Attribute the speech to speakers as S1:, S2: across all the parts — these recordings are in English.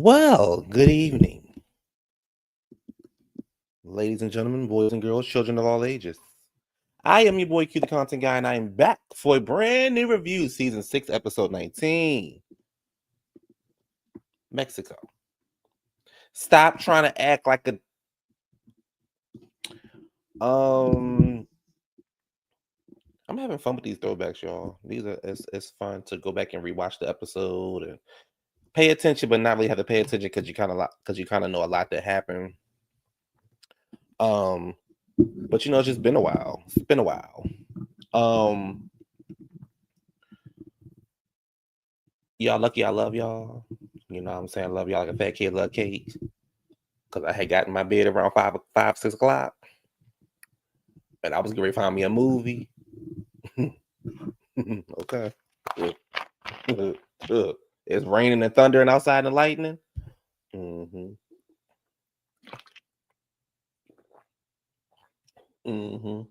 S1: Well, good evening, ladies and gentlemen, boys and girls, children of all ages. I am your boy Q, the content guy, and I am back for a brand new review, season 6, episode 19. Mexico. Stop trying to act like a I'm having fun with these throwbacks, y'all. It's fun to go back and rewatch the episode and pay attention, but not really have to pay attention because you kind of know a lot that happened. But it's just been a while. It's been a while. Y'all lucky I love y'all. You know what I'm saying? I love y'all like a fat kid love cake. Because I had gotten in my bed around 6 o'clock. And I was going to find me a movie. Okay. It's raining and thundering outside and lightning. Mm-hmm.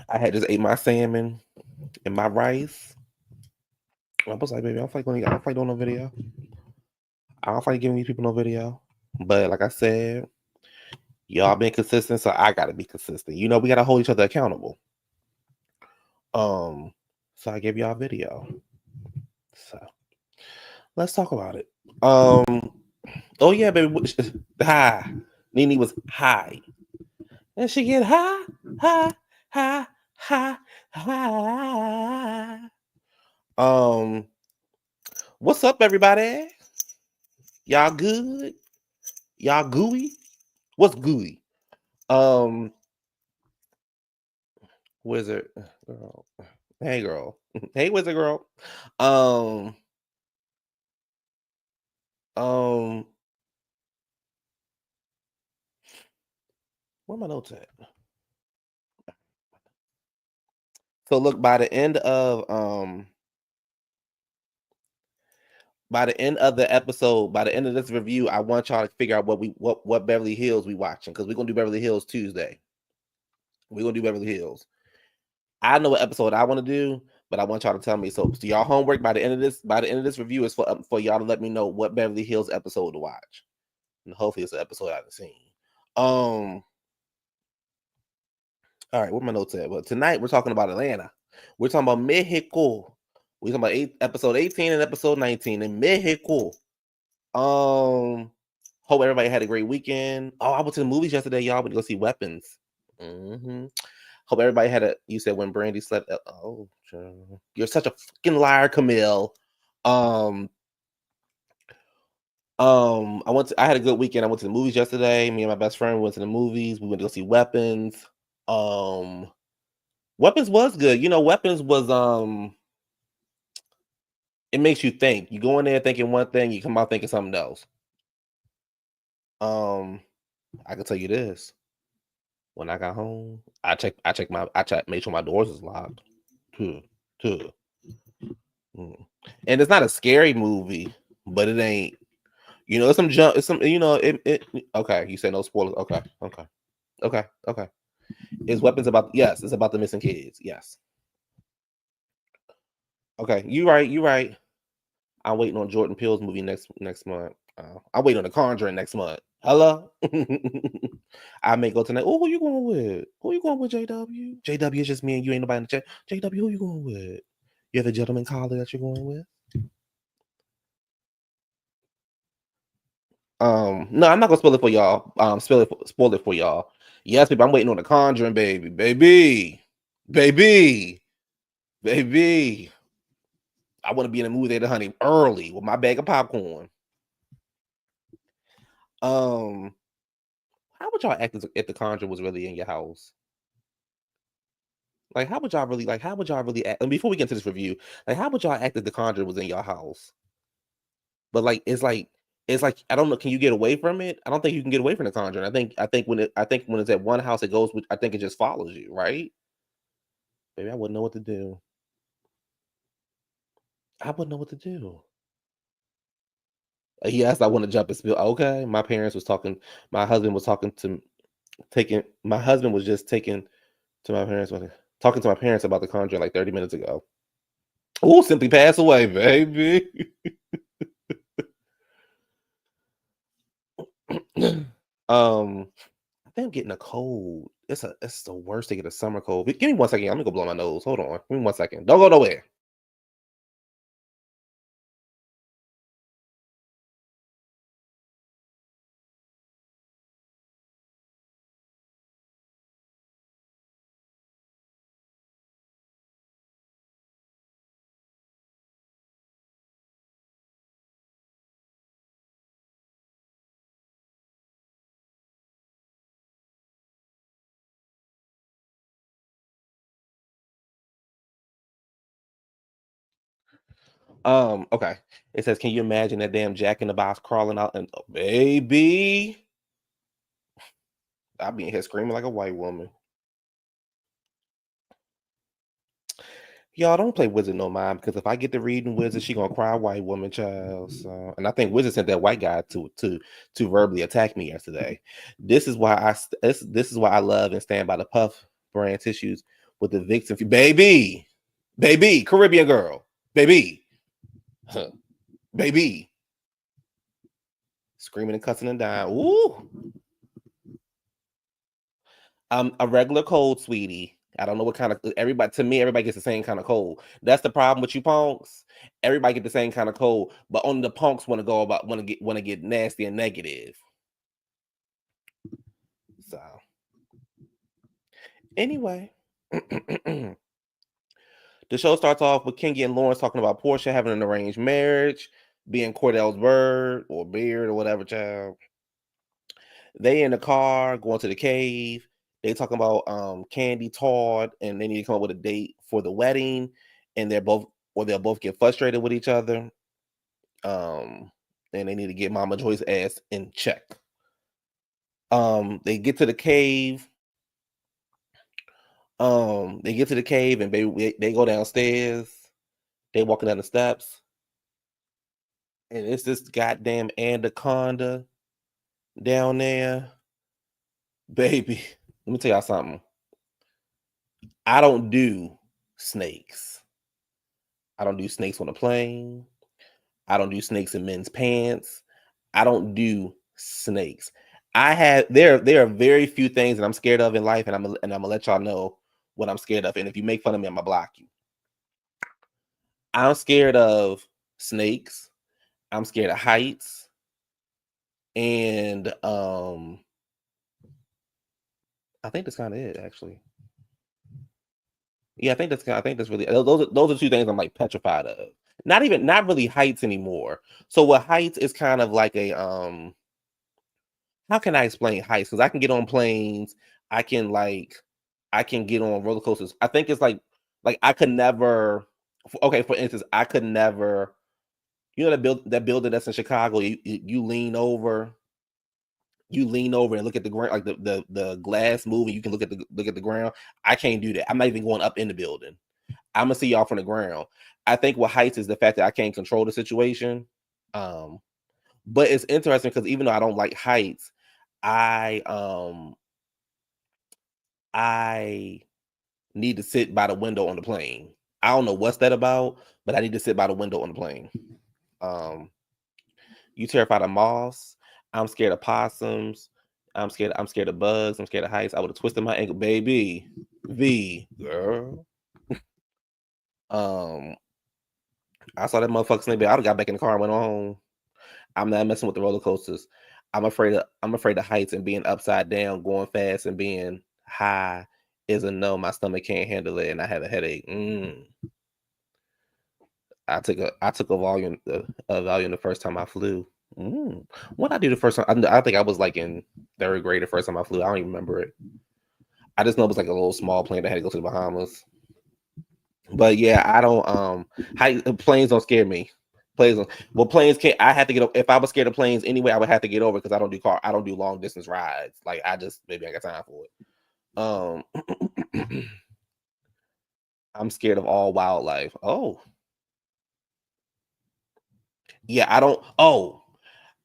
S1: I had just ate my salmon and my rice. I was like, baby, I don't fight doing no video. I don't fight giving these people no video. But like I said, y'all been consistent, so I gotta be consistent. We gotta hold each other accountable. So I gave y'all a video. So let's talk about it. Oh yeah, baby. Hi. Nene was high. And she get high. What's up, everybody? Y'all good? Y'all gooey? What's gooey? Wizard girl. Hey girl. Hey wizard girl. Where my notes at? So look, by the end of the episode, by the end of this review, I want y'all to figure out what Beverly Hills we watching, because we're gonna do Beverly Hills Tuesday. We're gonna do Beverly Hills. I know what episode I want to do, but I want y'all to tell me. So y'all homework by the end of this review is for y'all to let me know what Beverly Hills episode to watch. And hopefully it's an episode I haven't seen. All right, where my notes at? Well, tonight we're talking about Atlanta. We're talking about Mexico. We're talking about episode 18 and episode 19 in Mexico. Hope everybody had a great weekend. Oh, I went to the movies yesterday, y'all. Went to go see Weapons. Hope everybody had a. You said when Brandy slept. Oh, you're such a fucking liar, Camille. I had a good weekend. I went to the movies yesterday. Me and my best friend went to the movies. We went to go see Weapons. Weapons was good. Weapons was it makes you think. You go in there thinking one thing, you come out thinking something else. I can tell you this. When I got home, I made sure my doors was locked. And it's not a scary movie, but it ain't. It's some jump. It's some. It. Okay, you say no spoilers. Okay. Is Weapons about? Yes, it's about the missing kids. Yes. Okay, you right. I'm waiting on Jordan Peele's movie next month. I'm waiting on The Conjuring next month. Hello. I may go tonight. Oh, who you going with? Who you going with, JW? JW is just me and you. Ain't nobody in the chat. JW, who you going with? You have a gentleman caller that you're going with? No, I'm not gonna spoil it for y'all. Spoil it for y'all. Yes, baby, I'm waiting on The Conjuring, baby. I want to be in the movie theater, honey, early with my bag of popcorn. How would y'all act if The Conjuring was really in your house? Like, how would y'all really act? And before we get into this review, like, how would y'all act if The Conjuring was in your house? But it's like I don't know. Can you get away from it? I don't think you can get away from The Conjuring. I think when it's at one house, it goes with. I think it just follows you, right? Maybe I wouldn't know what to do. I wouldn't know what to do. He asked, I want to jump and spill. Okay, my parents was talking. My husband was talking to My husband was just taking to my parents talking to my parents about The Conjuring like 30 minutes ago. Oh, simply pass away, baby. I think I'm getting a cold. It's the worst to get a summer cold. Give me 1 second. I'm gonna go blow my nose. Hold on. Give me 1 second. Don't go nowhere. Okay. It says, can you imagine that damn Jack in the Box crawling out and oh, baby? I'll be in here screaming like a white woman. Y'all don't play Wizard no mind because if I get to reading Wizard, she gonna cry white woman child. So, and I think Wizard sent that white guy to verbally attack me yesterday. This is why this is why I love and stand by the Puff brand tissues with the Vixen, baby, Caribbean girl, baby, huh, baby, screaming and cussing and dying. Ooh, a regular cold, sweetie. I don't know what kind of everybody. To me, everybody gets the same kind of cold. That's the problem with you punks. Everybody get the same kind of cold, but only the punks want to go about want to get nasty and negative. So anyway, the show starts off with Kengi and Lawrence talking about Portia having an arranged marriage, being Cordell's bird or beard or whatever child. They in the car going to the cave. They talking about Candy Todd, and they need to come up with a date for the wedding, and they'll both get frustrated with each other. And they need to get Mama Joy's ass in check. They get to the cave. They get to the cave and they go downstairs. They walking down the steps, and it's this goddamn anaconda down there, baby. Let me tell y'all something. I don't do snakes. I don't do snakes on a plane. I don't do snakes in men's pants. I don't do snakes. There are very few things that I'm scared of in life, and I'm gonna let y'all know what I'm scared of. And if you make fun of me, I'm gonna block you. I'm scared of snakes. I'm scared of heights, and I think that's kind of it, actually. Yeah, I think that's really those are two things I'm like petrified of. Not really heights anymore. So what heights is kind of like a how can I explain heights? Because I can get on planes, I can like I can get on roller coasters. I think it's like I could never okay, for instance, I could never you know that building that's in Chicago, you lean over and look at the ground like the glass move and you can look at the ground. I can't do that. I'm not even going up in the building. I'm gonna see y'all from the ground. I think what heights is the fact that I can't control the situation. Um, but it's interesting because even though I don't like heights, I I need to sit by the window on the plane. I don't know what's that about, but I need to sit by the window on the plane. Um, you terrified of moths. I'm scared of possums. I'm scared of bugs. I'm scared of heights. I would have twisted my ankle, baby. V girl. Um, I saw that motherfucker snake. I'd have got back in the car and went on home. I'm not messing with the roller coasters. I'm afraid of heights and being upside down, going fast and being high is a no. My stomach can't handle it, and I had a headache. I took a volume the first time I flew. What I do the first time? I think I was like in third grade the first time I flew. I don't even remember it. I just know it was like a little small plane that had to go to the Bahamas. But yeah, I don't planes don't scare me. Planes can't. I have to get up. If I was scared of planes anyway, I would have to get over because I don't do long distance rides. Like I just maybe I got time for it. I'm scared of all wildlife. Oh yeah, I don't. Oh,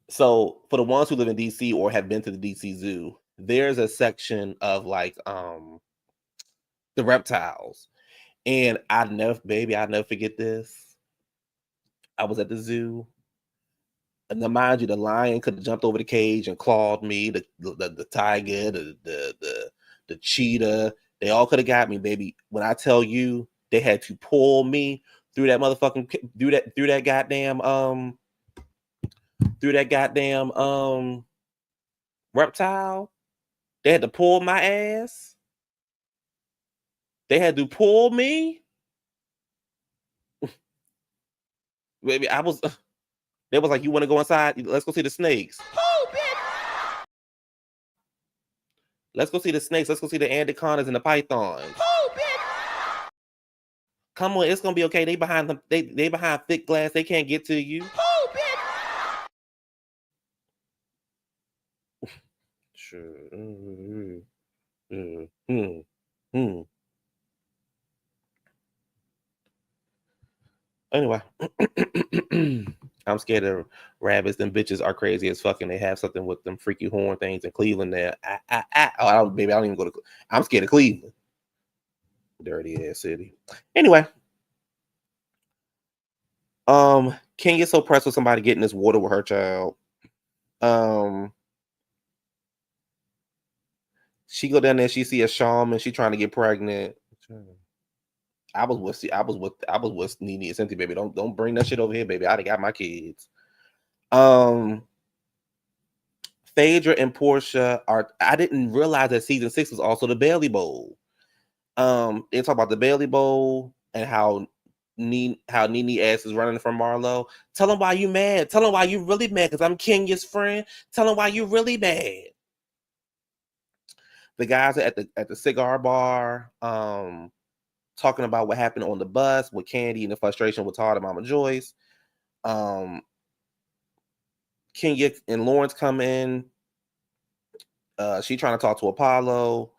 S1: so for the ones who live in DC or have been to the DC Zoo, there's a section of like the reptiles, And I never forget this. I was at the zoo. And then mind you, the lion could have jumped over the cage and clawed me. The tiger, the cheetah, they all could have got me, baby. When I tell you, they had to pull me through that motherfucking through that goddamn reptile. They had to pull my ass. They had to pull me. Baby, I was. They was like, "You want to go inside? Let's go see the snakes." Oh, bitch! Let's go see the snakes. Let's go see the anacondas and the pythons. Oh, bitch! Come on, it's gonna be okay. They behind them. They behind thick glass. They can't get to you. Oh, bitch! Sure. Anyway, I'm scared of rabbits. Them bitches are crazy as fucking. They have something with them freaky horn things in Cleveland there. Baby, I don't even go to. I'm scared of Cleveland. Dirty ass city. Anyway, Ken get so pressed with somebody getting this water with her child. She go down there. She see a shaman. She trying to get pregnant. I was with Nene and Cynthia, baby. Don't bring that shit over here, baby. I done got my kids. Phaedra and Portia are. I didn't realize that season 6 was also the Bailey Bowl. They talk about the Bailey Bowl and how Nene ass is running from Marlo. Tell him why you mad. Tell him why you really mad because I'm Kenya's friend. Tell him why you really mad. The guys are at the cigar bar, talking about what happened on the bus with Candy and the frustration with Todd and Mama Joyce. Kenya and Lawrence come in. She trying to talk to Apollo.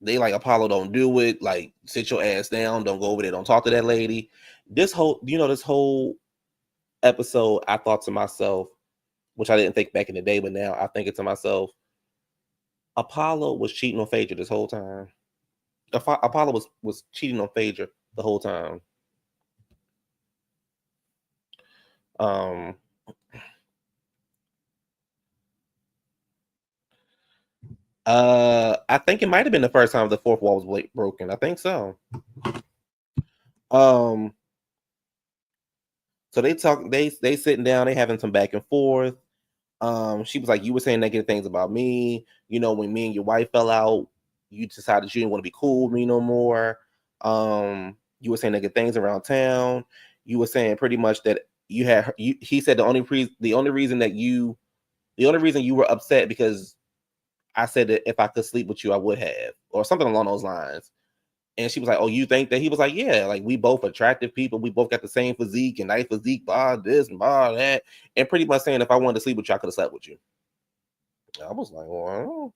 S1: They like, Apollo, don't do it. Like, sit your ass down. Don't go over there. Don't talk to that lady. This whole episode, I thought to myself, which I didn't think back in the day, but now I think it to myself, Apollo was cheating on Phaedra this whole time. Apollo was cheating on Phaedra the whole time. I think it might have been the first time the fourth wall was broken. I think so. So they talk. They sitting down. They having some back and forth. She was like, "You were saying negative things about me. You know, when me and your wife fell out, you decided you didn't want to be cool with me no more. You were saying negative things around town. You were saying pretty much that you had. He said the only reason you were upset because I said that if I could sleep with you, I would have, or something along those lines." And she was like, "Oh, you think that?" He was like, "Yeah, like we both attractive people. We both got the same physique and nice physique, blah this and blah that." And pretty much saying, if I wanted to sleep with you, I could have slept with you. I was like, "Wow."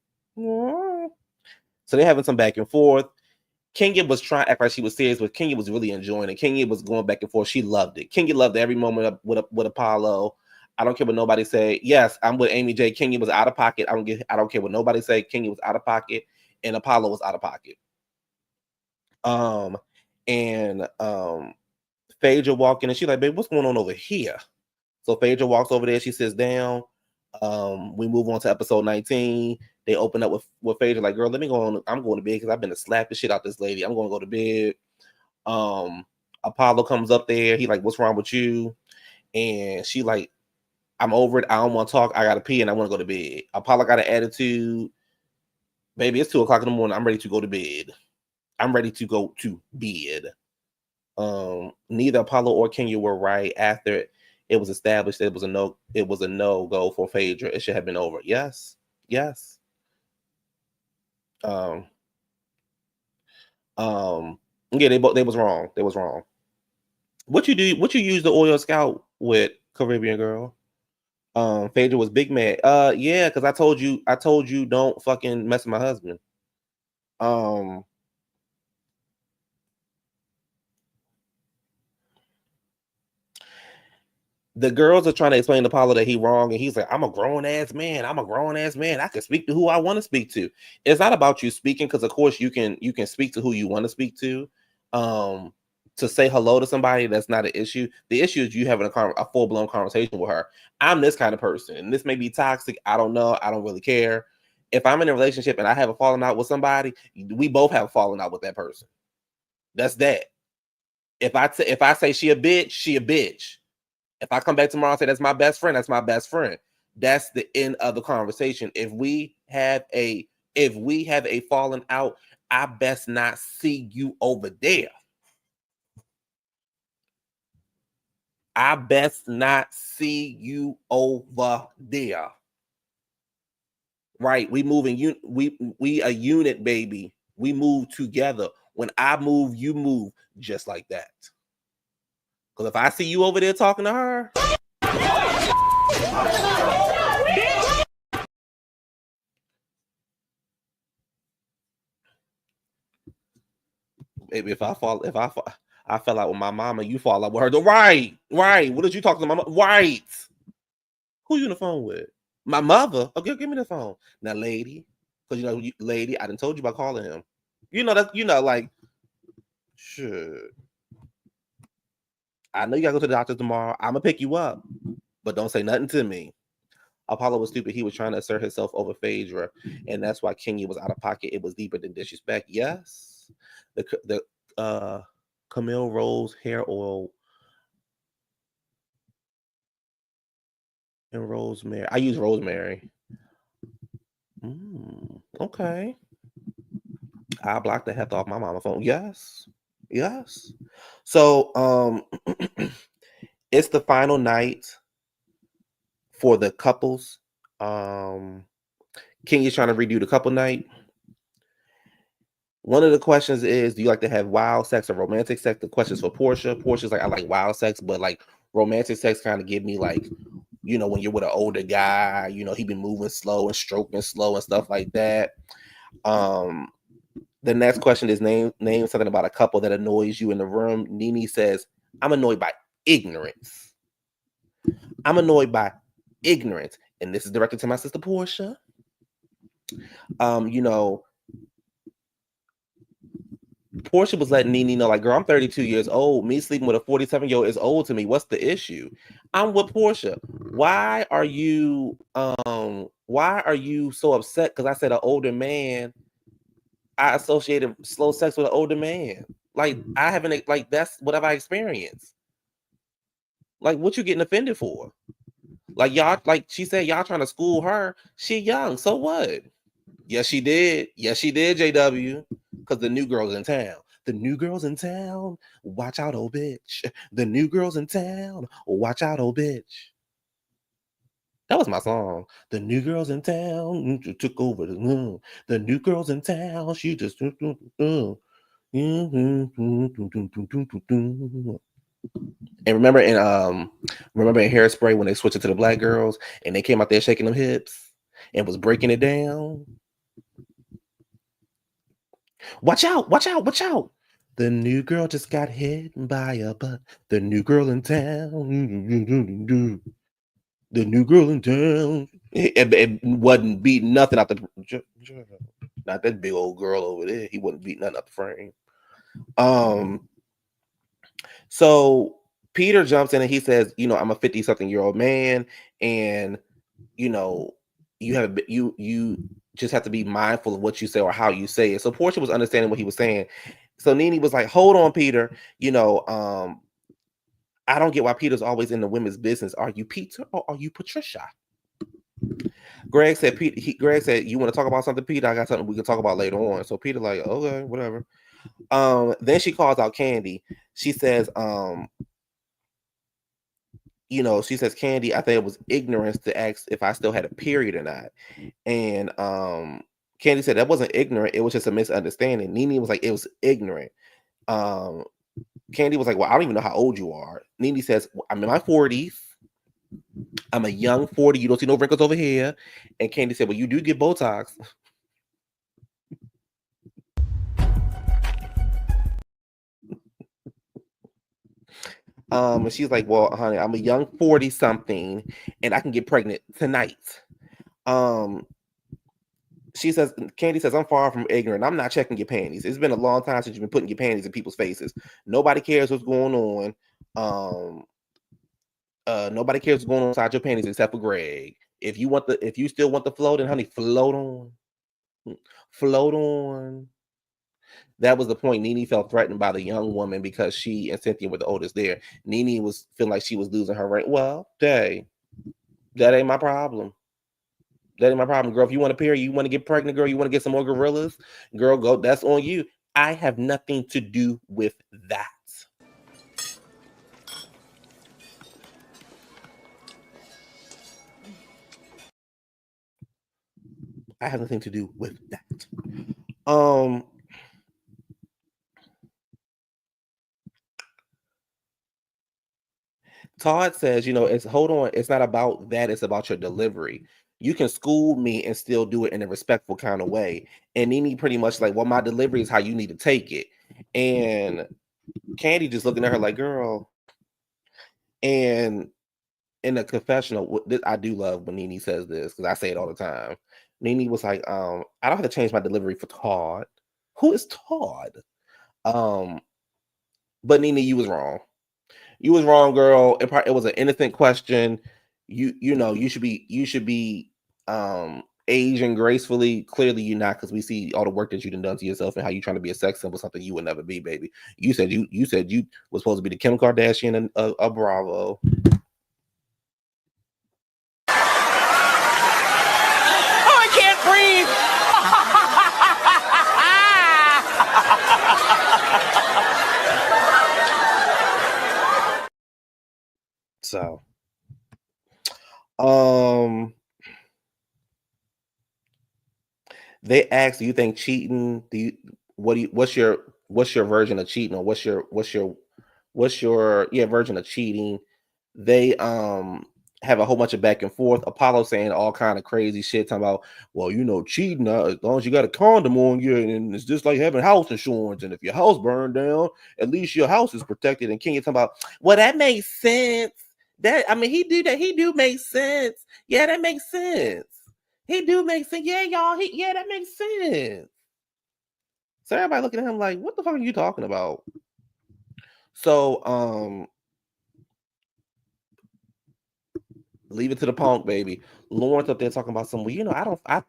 S1: So they're having some back and forth. Kenya was trying to act like she was serious, but Kenya was really enjoying it. Kenya was going back and forth. She loved it. Kenya loved every moment with Apollo. I don't care what nobody say. Yes, I'm with Amy J. Kenya was out of pocket. I don't care what nobody say. Kenya was out of pocket, and Apollo was out of pocket. Phaedra walking and she's like, "Babe, what's going on over here?" So Phaedra walks over there, she sits down. We move on to episode 19. They open up with Phaedra, like, "Girl, let me go on. I'm going to bed because I've been to slap the shit out this lady. I'm going to go to bed." Apollo comes up there, he like, "What's wrong with you?" And she like, "I'm over it. I don't want to talk. I gotta pee and I want to go to bed." Apollo got an attitude. "Baby, it's 2:00 in the morning. I'm ready to go to bed. I'm ready to go to bed." Neither Apollo or Kenya were right. After it was established that it was a no go for Phaedra. It should have been over. Yes. Um, yeah, they was wrong. They was wrong. What you use the oil scout with, Caribbean girl? Phaedra was big mad. Yeah, because I told you don't fucking mess with my husband. The girls are trying to explain to Paulo that he wrong, and he's like, I'm a grown ass man. I'm a grown ass man. I can speak to who I want to speak to. It's not about you speaking, because of course you can speak to who you want to speak to. To say hello to somebody, that's not an issue. The issue is you having a full-blown conversation with her. I'm this kind of person, and this may be toxic. I don't know. I don't really care. If I'm in a relationship and I have a falling out with somebody, we both have a falling out with that person. That's that. If I say she a bitch, she a bitch. If I come back tomorrow and say that's my best friend, that's my best friend. That's the end of the conversation. If we have a falling out, I best not see you over there. I best not see you over there. Right? We moving we a unit, baby. We move together. When I move, you move, just like that. Because if I see you over there talking to her, baby, I fell out with my mama, you fall out with her. Right. What did you talk to my mama? Right. Who you on the phone with? My mother. Okay, give me the phone. Now, lady, because lady, I done told you about calling him. Like, shit. I know you gotta go to the doctor tomorrow. I'm gonna pick you up, but don't say nothing to me. Apollo was stupid. He was trying to assert himself over Phaedra, and that's why Kenya was out of pocket. It was deeper than disrespect. Yes, the Camille Rose hair oil and rosemary. I use rosemary. Okay. I blocked the heck off my mama phone. Yes. So it's the final night for the couples. Kenya's trying to redo the couple night. One of the questions is, do you like to have wild sex or romantic sex? The question's for Portia. Portia's like, I like wild sex, but like romantic sex kind of give me like, when you're with an older guy, he been moving slow and stroking slow and stuff like that. The next question is name something about a couple that annoys you in the room. Nene says, I'm annoyed by ignorance. And this is directed to my sister Portia. Portia was letting Nene know, like, girl, I'm 32 years old. Me sleeping with a 47-year-old is old to me. What's the issue? I'm with Portia. Why are you so upset? Because I said an older man. I associated slow sex with an older man. Like, I haven't, like, that's what have I experienced. Like, what you getting offended for? Like, y'all, like she said, y'all trying to school her. She young, so what? Yes, she did, JW. Because the new girl's in town. The new girl's in town. Watch out, old bitch. The new girl's in town. Watch out, old bitch. That was my song. The new girl's in town. Took over the new girl's in town. She just. And remember in Hairspray when they switched it to the black girls and they came out there shaking them hips and was breaking it down. Watch out. The new girl just got hit by a butt. The new girl in town. The new girl in town. It wasn't beating nothing out the. Not that big old girl over there. He wasn't beating nothing out the frame. So Peter jumps in and he says, I'm a 50-something-year-old man, and you just have to be mindful of what you say or how you say it. So Portia was understanding what he was saying. So Nene was like, hold on, Peter. I don't get why Peter's always in the women's business. Are you Peter or are you Patricia? Gregg said, Gregg said, you want to talk about something, Peter? I got something we can talk about later on. So Peter like, okay, whatever. Then she calls out Candy. She says, she says, Candy, I think it was ignorance to ask if I still had a period or not. And Candy said that wasn't ignorant. It was just a misunderstanding. Nene was like, it was ignorant. Candy was like, well, I don't even know how old you are. Nene says, I'm in my 40s. I'm a young 40. You don't see no wrinkles over here. And Candy said, well, you do get Botox. And she's like, "Well, honey, I'm a young 40 something, and I can get pregnant tonight." Um, she says, Candy says, "I'm far from ignorant. I'm not checking your panties. It's been a long time since you've been putting your panties in people's faces. Nobody cares what's going on. Um, nobody cares what's going on inside your panties except for Gregg. If you still want the float, then honey, float on, float on." That was the point. Nene felt threatened by the young woman because she and Cynthia were the oldest there. Nene was feeling like she was losing her right. Well, dang, that ain't my problem. That ain't my problem, girl. If you want a pair, you want to get pregnant, girl, you want to get some more gorillas, girl, go. That's on you. I have nothing to do with that. I have nothing to do with that. Todd says, it's hold on, it's not about that, it's about your delivery. You can school me and still do it in a respectful kind of way. And Nene pretty much like, well, my delivery is how you need to take it. And Candy just looking at her like, girl. And in the confessional, I do love when Nene says this because I say it all the time. Nene was like, I don't have to change my delivery for Todd. Who is Todd? Um, but Nene, you was wrong. You was wrong, girl. It was an innocent question. You should be aging gracefully. Clearly you're not, because we see all the work that you done to yourself and how you trying to be a sex symbol, something you would never be, baby. You said you was supposed to be the Kim Kardashian and a Bravo.
S2: Oh, I can't breathe.
S1: So, um, they asked, "Do you think cheating? What's your version of cheating, or what's your version of cheating?" They have a whole bunch of back and forth. Apollo saying all kind of crazy shit, talking about, well, cheating, as long as you got a condom on you, and it's just like having house insurance. And if your house burned down, at least your house is protected. And Kenya talking about, well, that makes sense. That I mean, he do make sense. Yeah, that makes sense. He do make sense. Yeah, y'all. Yeah, that makes sense. So everybody looking at him like, what the fuck are you talking about? So leave it to the punk, baby. Lawrence up there talking about some. Well, I don't. I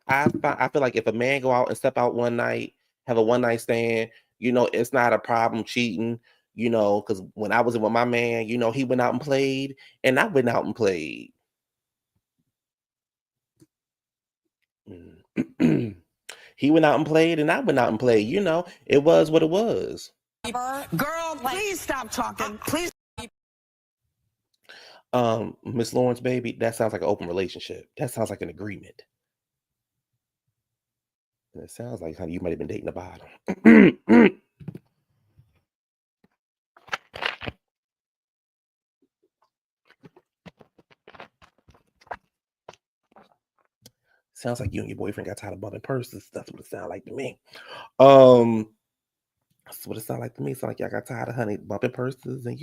S1: feel like if a man go out and step out one night, have a one night stand, it's not a problem cheating. Because when I was with my man, he went out and played, and I went out and played. He went out and played, and I went out and played. It was what it was.
S2: Girl, please stop talking. Please.
S1: Miss Lawrence, baby, that sounds like an open relationship. That sounds like an agreement. And it sounds like how you might have been dating the bottom. Sounds like you and your boyfriend got tired of bumping purses. That's what it sounds like to me. That's what it sounds like to me. It sounds like y'all got tired of honey bumping purses, and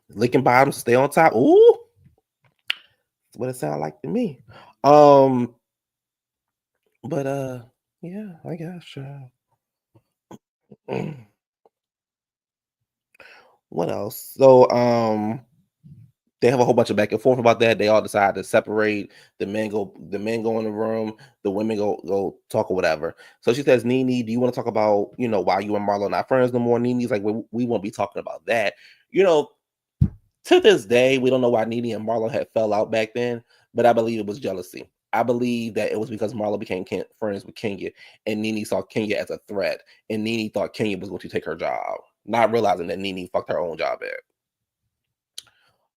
S1: licking bottoms, stay on top. Ooh, that's what it sounds like to me. But yeah, I guess. What else? So, they have a whole bunch of back and forth about that. They all decide to separate. The men go in the room, the women go talk or whatever. So she says, Nene, do you want to talk about, why you and Marlo are not friends no more? Nene's like, we won't be talking about that. To this day, we don't know why Nene and Marlo had fell out back then, but I believe it was jealousy. I believe that it was because Marlo became friends with Kenya, and Nene saw Kenya as a threat, and Nene thought Kenya was going to take her job, not realizing that Nene fucked her own job at.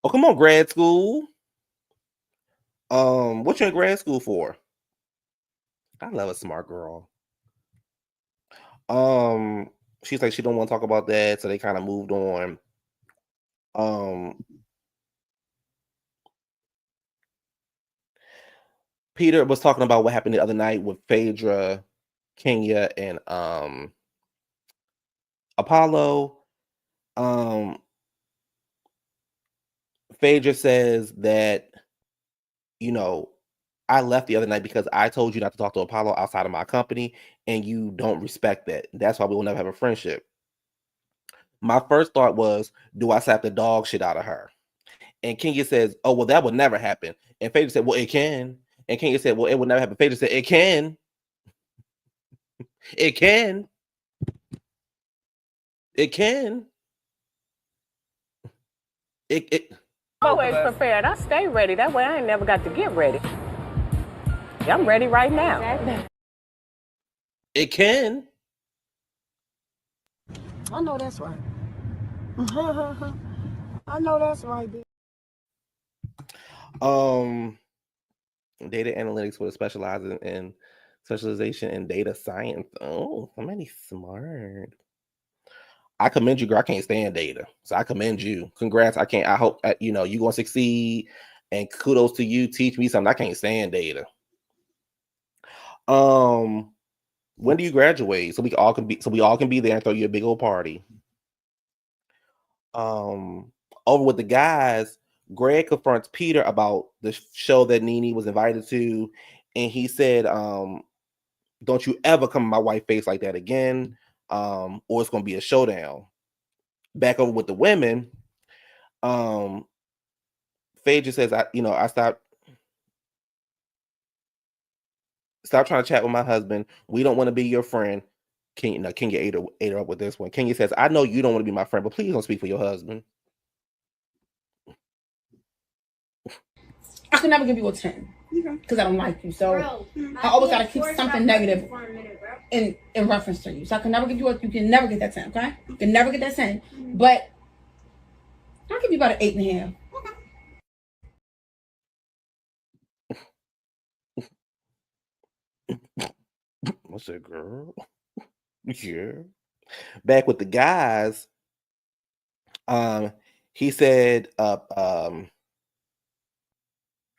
S1: Oh, come on, grad school. What you in grad school for? I love a smart girl. Um, she's like she don't want to talk about that, so they kind of moved on. Um, Peter was talking about what happened the other night with Phaedra, Kenya, and Apollo. Phaedra says that, I left the other night because I told you not to talk to Apollo outside of my company, and you don't respect that. That's why we will never have a friendship. My first thought was, do I slap the dog shit out of her? And Kenya says, oh, well, that would never happen. And Phaedra said, well, it can. And Kenya said, well, it would never happen. Phaedra said, it can. It can. It can. It
S3: Always prepared. I stay ready. That way I ain't never got to get ready. I'm ready right now.
S1: It can.
S3: I know that's right. I know that's right, bitch.
S1: Data analytics would specialize in specialization in data science. Oh, somebody smart. I commend you, girl. I can't stand data, so I commend you. Congrats. I hope you're gonna succeed, and kudos to you. Teach me something. I can't stand data. When do you graduate? So we all can be there and throw you a big old party. Over with the guys, Gregg confronts Peter about the show that Nene was invited to, and he said, don't you ever come in my wife's face like that again, or it's gonna be a showdown. Back over with the women, Phaedra says, I stop trying to chat with my husband. We don't want to be your friend. Kenya ate her up with this one. Kenya says, I know you don't want to be my friend, but please don't speak for your husband.
S4: I can never give you a 10 because I don't like you. So I always gotta keep something negative in reference to you. So I can never give you you can never get that 10, okay? You can never get that 10. But I'll give you about an 8.5.
S1: What's that, girl? Yeah. Back with the guys, he said,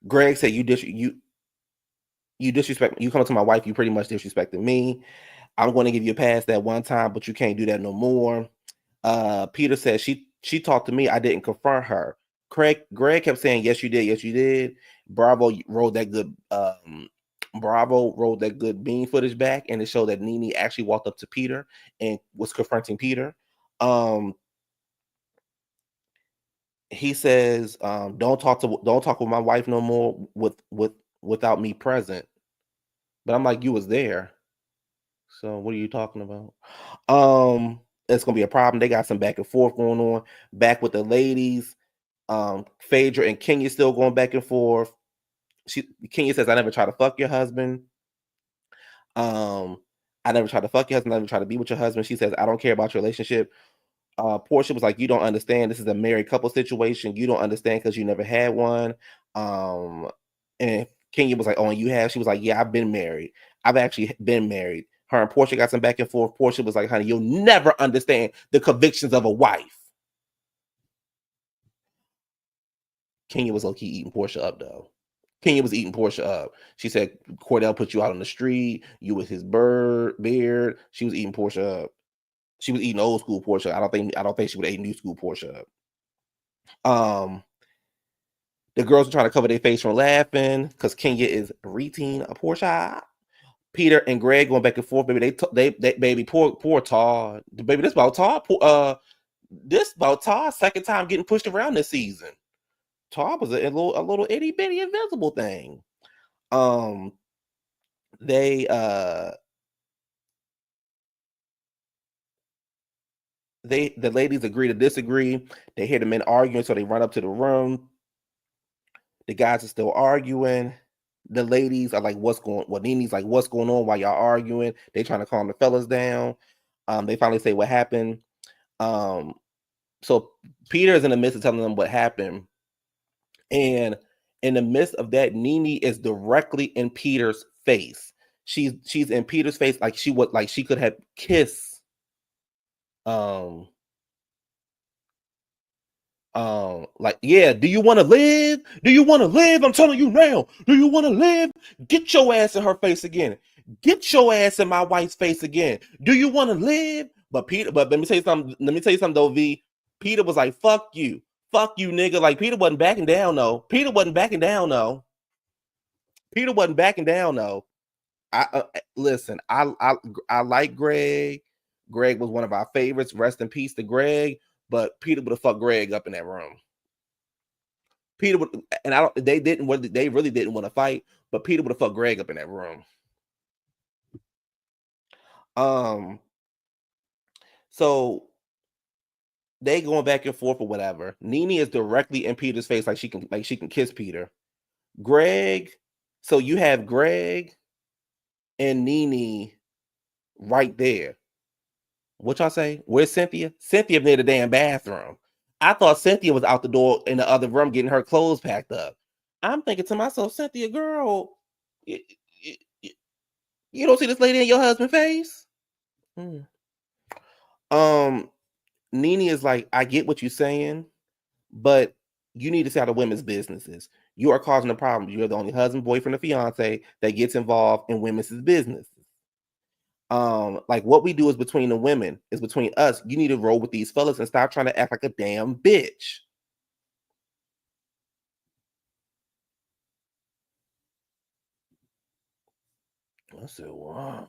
S1: Gregg said, you disrespect me. You come to my wife, you pretty much disrespected me. I'm going to give you a pass that one time, but you can't do that no more. Peter said she talked to me. I didn't confront her. Gregg kept saying, yes, you did. Yes, you did. Bravo rolled that good bean footage back, and it showed that Nene actually walked up to Peter and was confronting Peter. He says, don't talk with my wife no more without me present. But I'm like, you was there. So what are you talking about? It's gonna be a problem. They got some back and forth going on. Back with the ladies. Phaedra and Kenya still going back and forth. Kenya says, I never try to fuck your husband. I never try to fuck your husband. I never try to be with your husband. She says, I don't care about your relationship. Portia was like, you don't understand. This is a married couple situation. You don't understand because you never had one. And Kenya was like, oh, and you have? She was like, yeah, I've been married. I've actually been married. Her and Portia got some back and forth. Portia was like, honey, you'll never understand the convictions of a wife. Kenya was low-key eating Portia up, though. Kenya was eating Portia up. She said, Cordell put you out on the street. You with his beard. She was eating Portia up. She was eating old school Portia. I don't think she would eat new school Portia up. The girls are trying to cover their face from laughing because Kenya is reading a Portia. Peter and Gregg going back and forth. Baby, baby, poor Todd. Baby, this about Todd. This about Todd's second time getting pushed around this season. Todd was a little itty bitty invisible thing. The ladies agree to disagree. They hear the men arguing, so they run up to the room. The guys are still arguing. The ladies are like, Nene's like, what's going on while y'all arguing? They trying to calm the fellas down. They finally say what happened. So Peter is in the midst of telling them what happened. And in the midst of that, Nene is directly in Peter's face. She's in Peter's face like she could have kissed like, yeah, do you want to live? Do you want to live? I'm telling you now. Do you want to live? Get your ass in her face again. Get your ass in my wife's face again. Do you want to live? But let me tell you something. Let me tell you something, though, V. Peter was like, fuck you, nigga. Like, Peter wasn't backing down, though. Peter wasn't backing down, though. Listen, I like Gregg. Gregg was one of our favorites. Rest in peace to Gregg. But Peter would have fucked Gregg up in that room. Peter would, and they really didn't want to fight, but Peter would have fucked Gregg up in that room. So they going back and forth or whatever. Nene is directly in Peter's face, like she can kiss Peter. Gregg, so you have Gregg and Nene right there. What y'all say? Where's Cynthia? Cynthia near the damn bathroom. I thought Cynthia was out the door in the other room getting her clothes packed up. I'm thinking to myself, Cynthia, girl, you don't see this lady in your husband's face? Nene is like, I get what you're saying, but you need to stay out of women's businesses. You are causing a problem. You're the only husband, boyfriend, or fiance that gets involved in women's businesses. Like, what we do is between the women, is between us. You need to roll with these fellas and stop trying to act like a damn bitch. I said, wow.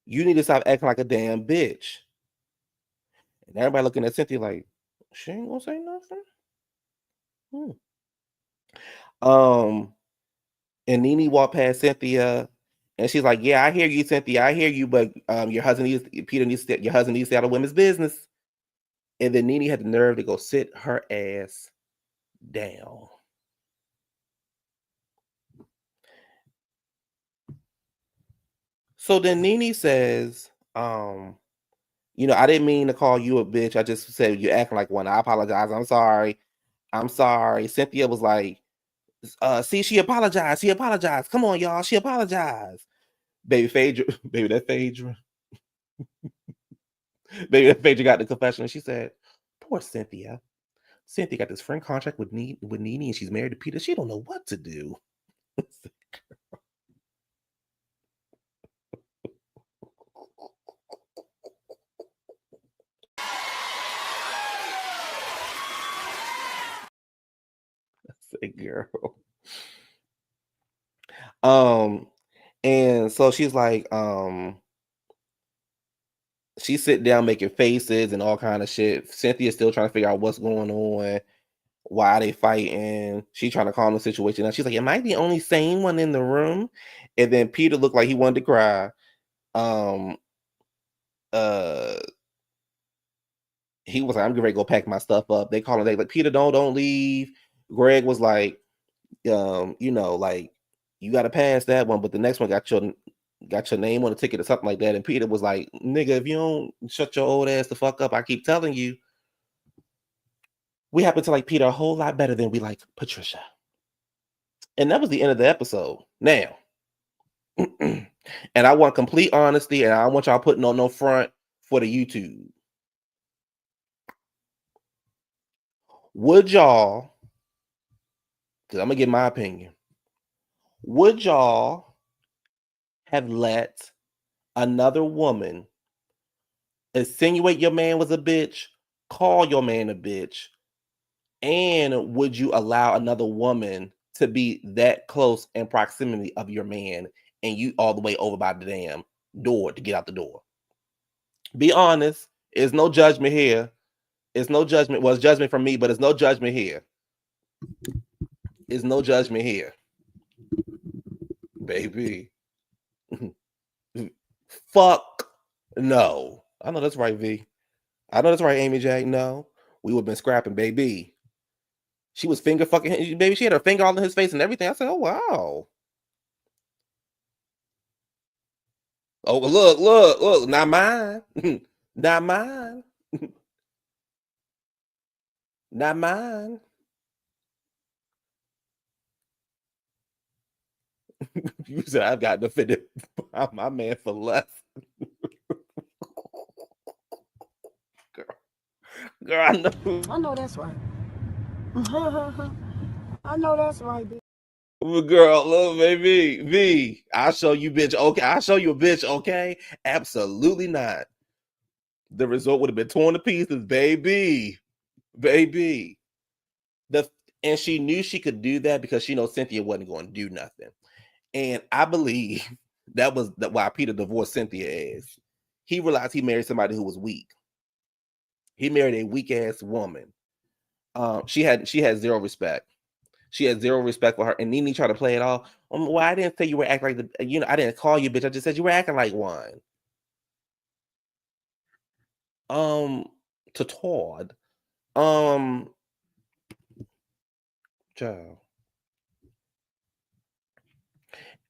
S1: You need to stop acting like a damn bitch. And everybody looking at Cynthia like, she ain't gonna say nothing. And Nene walked past Cynthia, and she's like, "Yeah, I hear you, Cynthia. I hear you, but your husband needs to stay out of women's business." And then Nene had the nerve to go sit her ass down. So then Nene says, I didn't mean to call you a bitch. I just said you're acting like one. I apologize. I'm sorry. Cynthia was like, see, she apologized. Come on, y'all. She apologized. Baby Phaedra. Baby, that Phaedra got the confession. And she said, poor Cynthia. Cynthia got this friend contract with Nene, and she's married to Peter. She don't know what to do. Girl. And so she's like, she's sitting down making faces and all kind of shit. Cynthia's still trying to figure out what's going on, why they fighting. She's trying to calm the situation. Now she's like, am I the only sane one in the room? And then Peter looked like he wanted to cry. He was like, I'm getting ready to go pack my stuff up. They call him, like, Peter, don't leave. Gregg was like, like, you got to pass that one, but the next one got your name on the ticket or something like that. And Peter was like, nigga, if you don't shut your old ass the fuck up, I keep telling you. We happen to like Peter a whole lot better than we like Patricia. And that was the end of the episode. Now, and I want complete honesty, and I want y'all putting on no front for the YouTube. Would y'all, because I'm going to give my opinion, would y'all have let another woman insinuate your man was a bitch, call your man a bitch, and would you allow another woman to be that close in proximity of your man and you all the way over by the damn door to get out the door? Be honest. There's no judgment here. It's no judgment. Well, it's judgment from me, but it's no judgment here. It's no judgment here. Baby. Fuck no. I know that's right, V. I know that's right, Amy J. No. We would have been scrapping, baby. She was finger fucking him, baby. She had her finger all in his face and everything. I said, oh, wow. Oh, look. Not mine. Not mine. Not mine. You said I've gotten offended by my man for less. Girl, I know.
S2: I know that's right. I know that's right, bitch.
S1: Girl, look, baby, V, I'll show you, bitch. Okay, I'll show you a bitch. Okay, absolutely not. The result would have been torn to pieces, baby. And she knew she could do that because she knows Cynthia wasn't going to do nothing. And I believe that was why Peter divorced Cynthia as he realized he married somebody who was weak. He married a weak ass woman. She had zero respect. She had zero respect for her. And Nene tried to play it off. Well, I didn't say you were acting like I didn't call you bitch. I just said you were acting like one. To Todd. Child.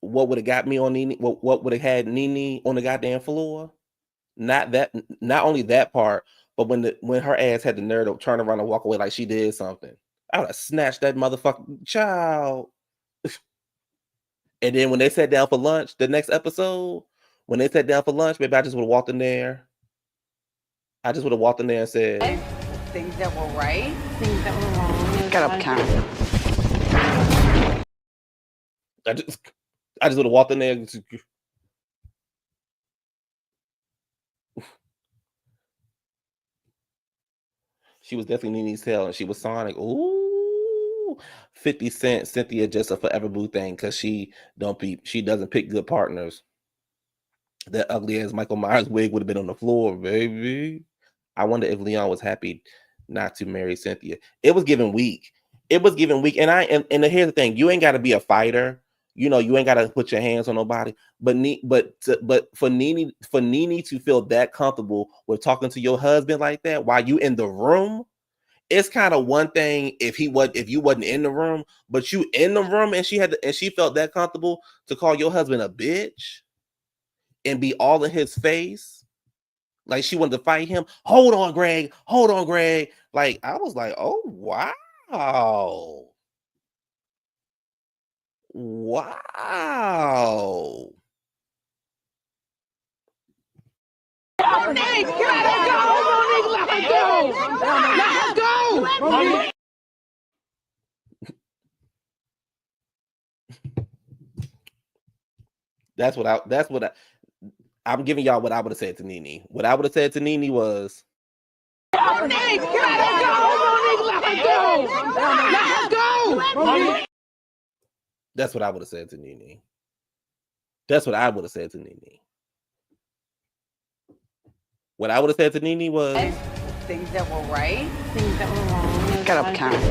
S1: What would have got me on Nene? What would have had Nene on the goddamn floor? Not only that part, but when her ass had the nerve to turn around and walk away like she did something. I would have snatched that motherfucking child. And then when they sat down for lunch, the next episode, when they sat down for lunch, maybe I just would have walked in there. I just would have walked in there and said
S5: things that were right,
S2: Things that were wrong.
S5: get up, Karen.
S1: I just would have walked in there. She was definitely Nene's tail, and she was Sonic. Ooh, 50 Cent, Cynthia just a forever boo thing because she doesn't pick good partners. That ugly ass Michael Myers wig would have been on the floor, baby. I wonder if Leon was happy not to marry Cynthia. It was giving weak. And here's the thing: you ain't got to be a fighter. You ain't got to put your hands on nobody. But for Nene to feel that comfortable with talking to your husband like that while you in the room, it's kind of one thing if you wasn't in the room, but you in the room and she felt that comfortable to call your husband a bitch and be all in his face, like she wanted to fight him. Hold on, Gregg. Like I was like, oh wow. Wow.
S2: Hey, let her go! Let her go!
S1: I'm giving y'all what I would have said to Nene. What I would have said to Nene was,
S2: Hey, let her go! Let her go!
S1: that's what I would have said to Nene. That's what I would have said to Nene. What I would have said to Nene was
S5: things that were right,
S2: Things that were wrong.
S5: get up, Karen.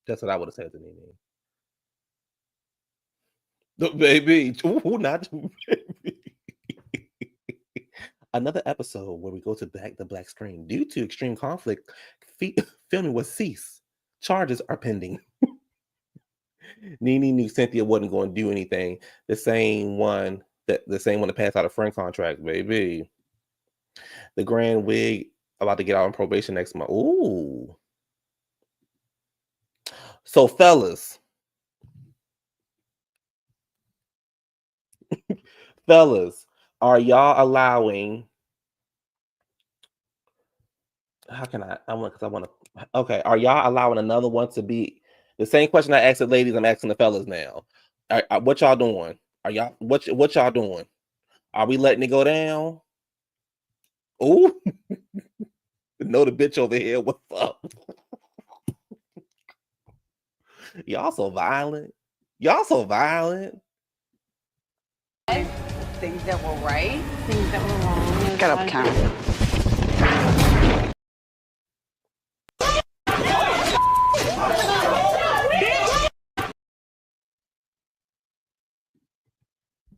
S1: That's what I would have said to Nene. Baby, ooh, not baby. Another episode where we go to the black screen. Due to extreme conflict, filming will cease. Charges are pending. Nene knew Cynthia wasn't going to do anything. The same one that passed out a friend contract, baby. The grand wig about to get out on probation next month. Ooh. So, fellas, are y'all allowing? How can I? I want to. Okay, are y'all allowing another one to be the same question I asked the ladies? I'm asking the fellas now. What y'all doing? Are y'all what y'all doing? Are we letting it go down? Ooh, know the bitch over here. What's up? Y'all so violent.
S5: Things that were right,
S2: Things that were wrong.
S5: get up, Karen.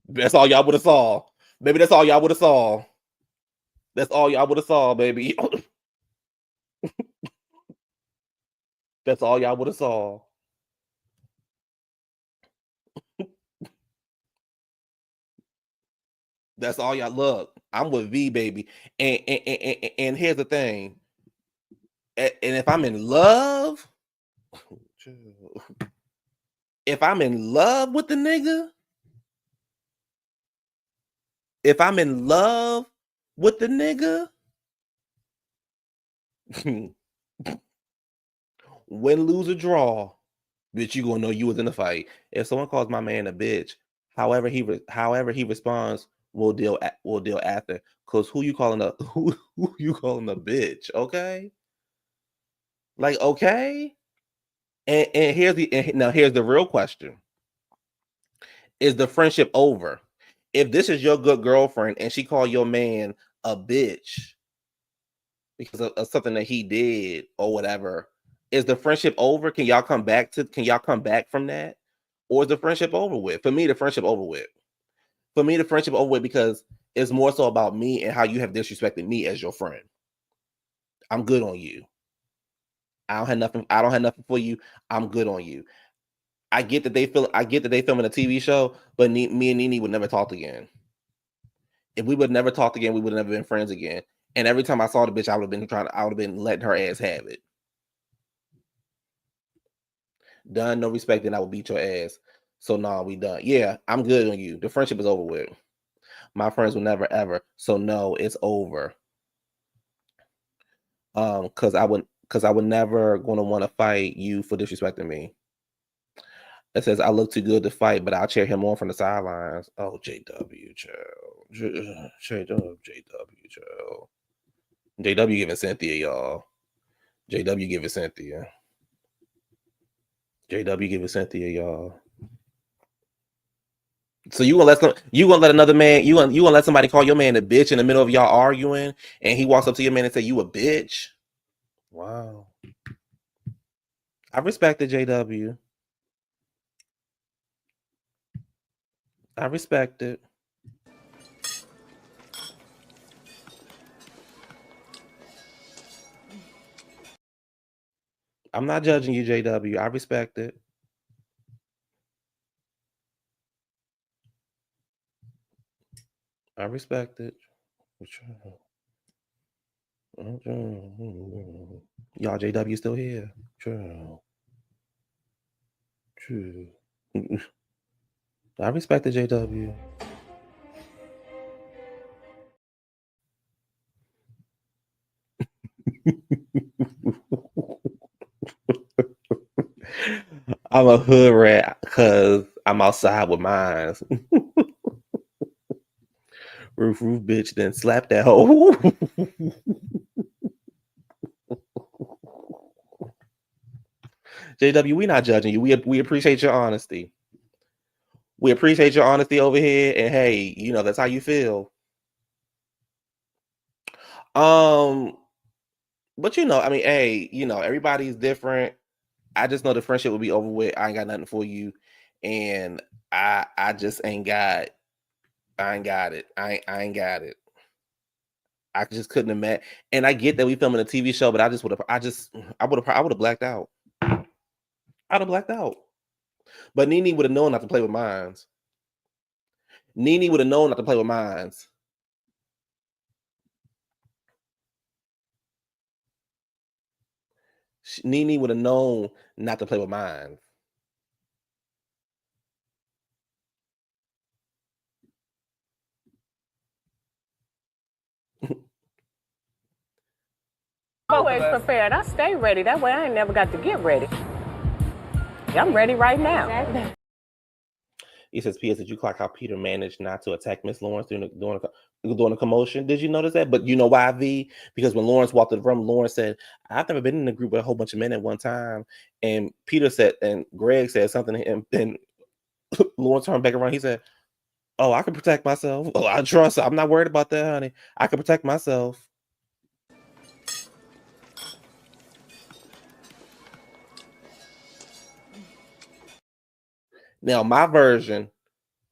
S1: That's all y'all would have saw. Maybe that's all y'all would have saw. That's all y'all would have saw, baby. That's all y'all would have saw. That's all y'all look. I'm with V, baby. And here's the thing. And if I'm in love, with the nigga, win, lose, or draw, bitch, you gonna know you was in a fight. If someone calls my man a bitch, however he responds We'll deal after. Cause who you calling a who you calling a bitch? Okay, like okay. And here's the real question: is the friendship over? If this is your good girlfriend and she called your man a bitch because of something that he did or whatever, is the friendship over? Can y'all come back from that? Or is the friendship over with? For me, the friendship over with. Because it's more so about me and how you have disrespected me as your friend. I'm good on you. I don't have nothing for you. I'm good on you. I get that they filming a TV show, but me and Nene would never talk again. If we would never talked again, we would have never been friends again. And every time I saw the bitch, I would have been letting her ass have it. Done, no respect, then I would beat your ass. So no, we done. Yeah, I'm good on you. The friendship is over with. My friends will never ever. So no, it's over. Because I would never gonna want to fight you for disrespecting me. It says I look too good to fight, but I'll cheer him on from the sidelines. Oh, JW, child. JW, child. JW giving Cynthia, y'all. JW giving Cynthia. JW giving Cynthia, y'all. So you gonna let another man, you gonna let somebody call your man a bitch in the middle of y'all arguing, and he walks up to your man and say you a bitch? Wow. I respect it, JW. I respect it. I'm not judging you, JW. I respect it. I respect it. Y'all, JW still here. True. I respect the JW. I'm a hood rat because I'm outside with mine. Roof, bitch, then slap that hoe. JW, we not judging you. We appreciate your honesty. We appreciate your honesty over here. And hey, that's how you feel. But I mean, hey, everybody's different. I just know the friendship will be over with. I ain't got nothing for you. And I just ain't got it. I ain't got it. I ain't got it. I just couldn't imagine. And I get that we filming a TV show, but I would have blacked out. I'd have blacked out. But Nene would have known not to play with mines. Nene would have known not to play with mines. Nene would have known not to play with mines.
S3: Always prepared. I stay ready. That way I ain't never got to get ready. I'm ready right now.
S1: He says, P.S. Did you clock how Peter managed not to attack Miss Lawrence during the commotion? Did you notice that? But you know why, V? Because when Lawrence walked in the room, Lawrence said, I've never been in a group with a whole bunch of men at one time. And Peter said, and Gregg said something to him. Then Lawrence turned back around. He said, oh, I can protect myself. Oh, I trust. I'm not worried about that, honey. I can protect myself. Now, my version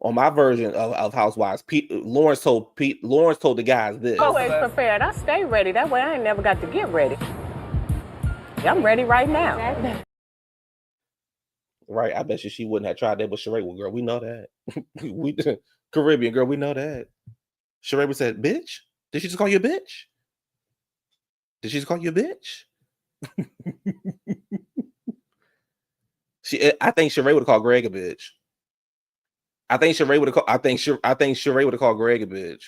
S1: of Housewives, Lawrence told the guys this.
S3: Always prepared. I stay ready. That way I ain't never got to get ready. I'm ready right now.
S1: Right, I bet you she wouldn't have tried that with Sheree. Well, girl, we know that. We Caribbean girl, we know that. Sheree would said, bitch? Did she just call you a bitch? Did she just call you a bitch? I think Sheree would have called Gregg a bitch. I think Sheree would have called Gregg a bitch.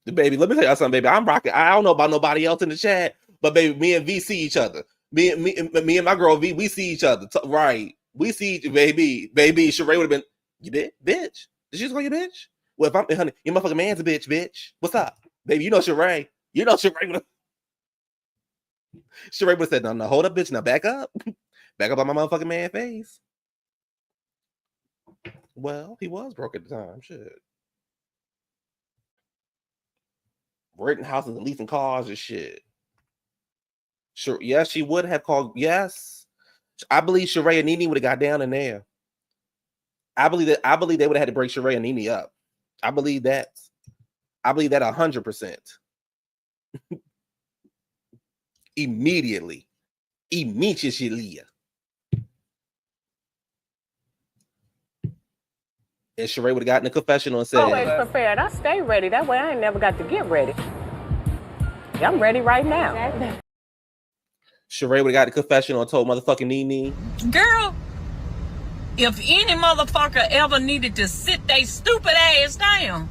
S1: Baby, let me tell you something, baby. I'm rocking. I don't know about nobody else in the chat, but baby, me and V see each other. Me and my girl V, we see each other. Right. We see baby. Sheree would have been, you bitch. Did she just call you bitch? Well, if I'm honey, your motherfucking man's a bitch. What's up? Baby, you know Sheree. Sheree would have said, no, hold up, bitch. Now back up. Back up on my motherfucking man face. Well, he was broke at the time. Shit. Renting houses and leasing cars and shit. Sure, yes, she would have called. Yes. I believe Sheree and Nene would have got down in there. I believe they would have had to break Sheree and Nene up. I believe that 100%. Immediately. And Sheree would have gotten a confessional and said,
S3: always prepared. I stay ready. That way I ain't never got to get ready. I'm ready right now.
S1: Sheree would have got the confessional and told motherfucking Nene,
S6: girl, if any motherfucker ever needed to sit they stupid ass down,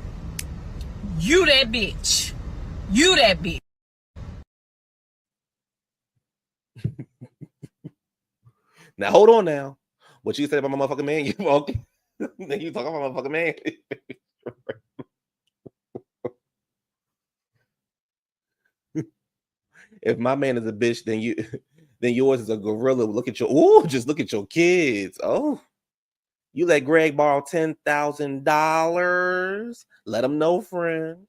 S6: you that bitch.
S1: Now hold on now. What you said about my motherfucking man, you talking about my motherfucking man. If my man is a bitch, then yours is a gorilla. Just look at your kids. Oh, you let Gregg borrow $10,000. Let him know, friend.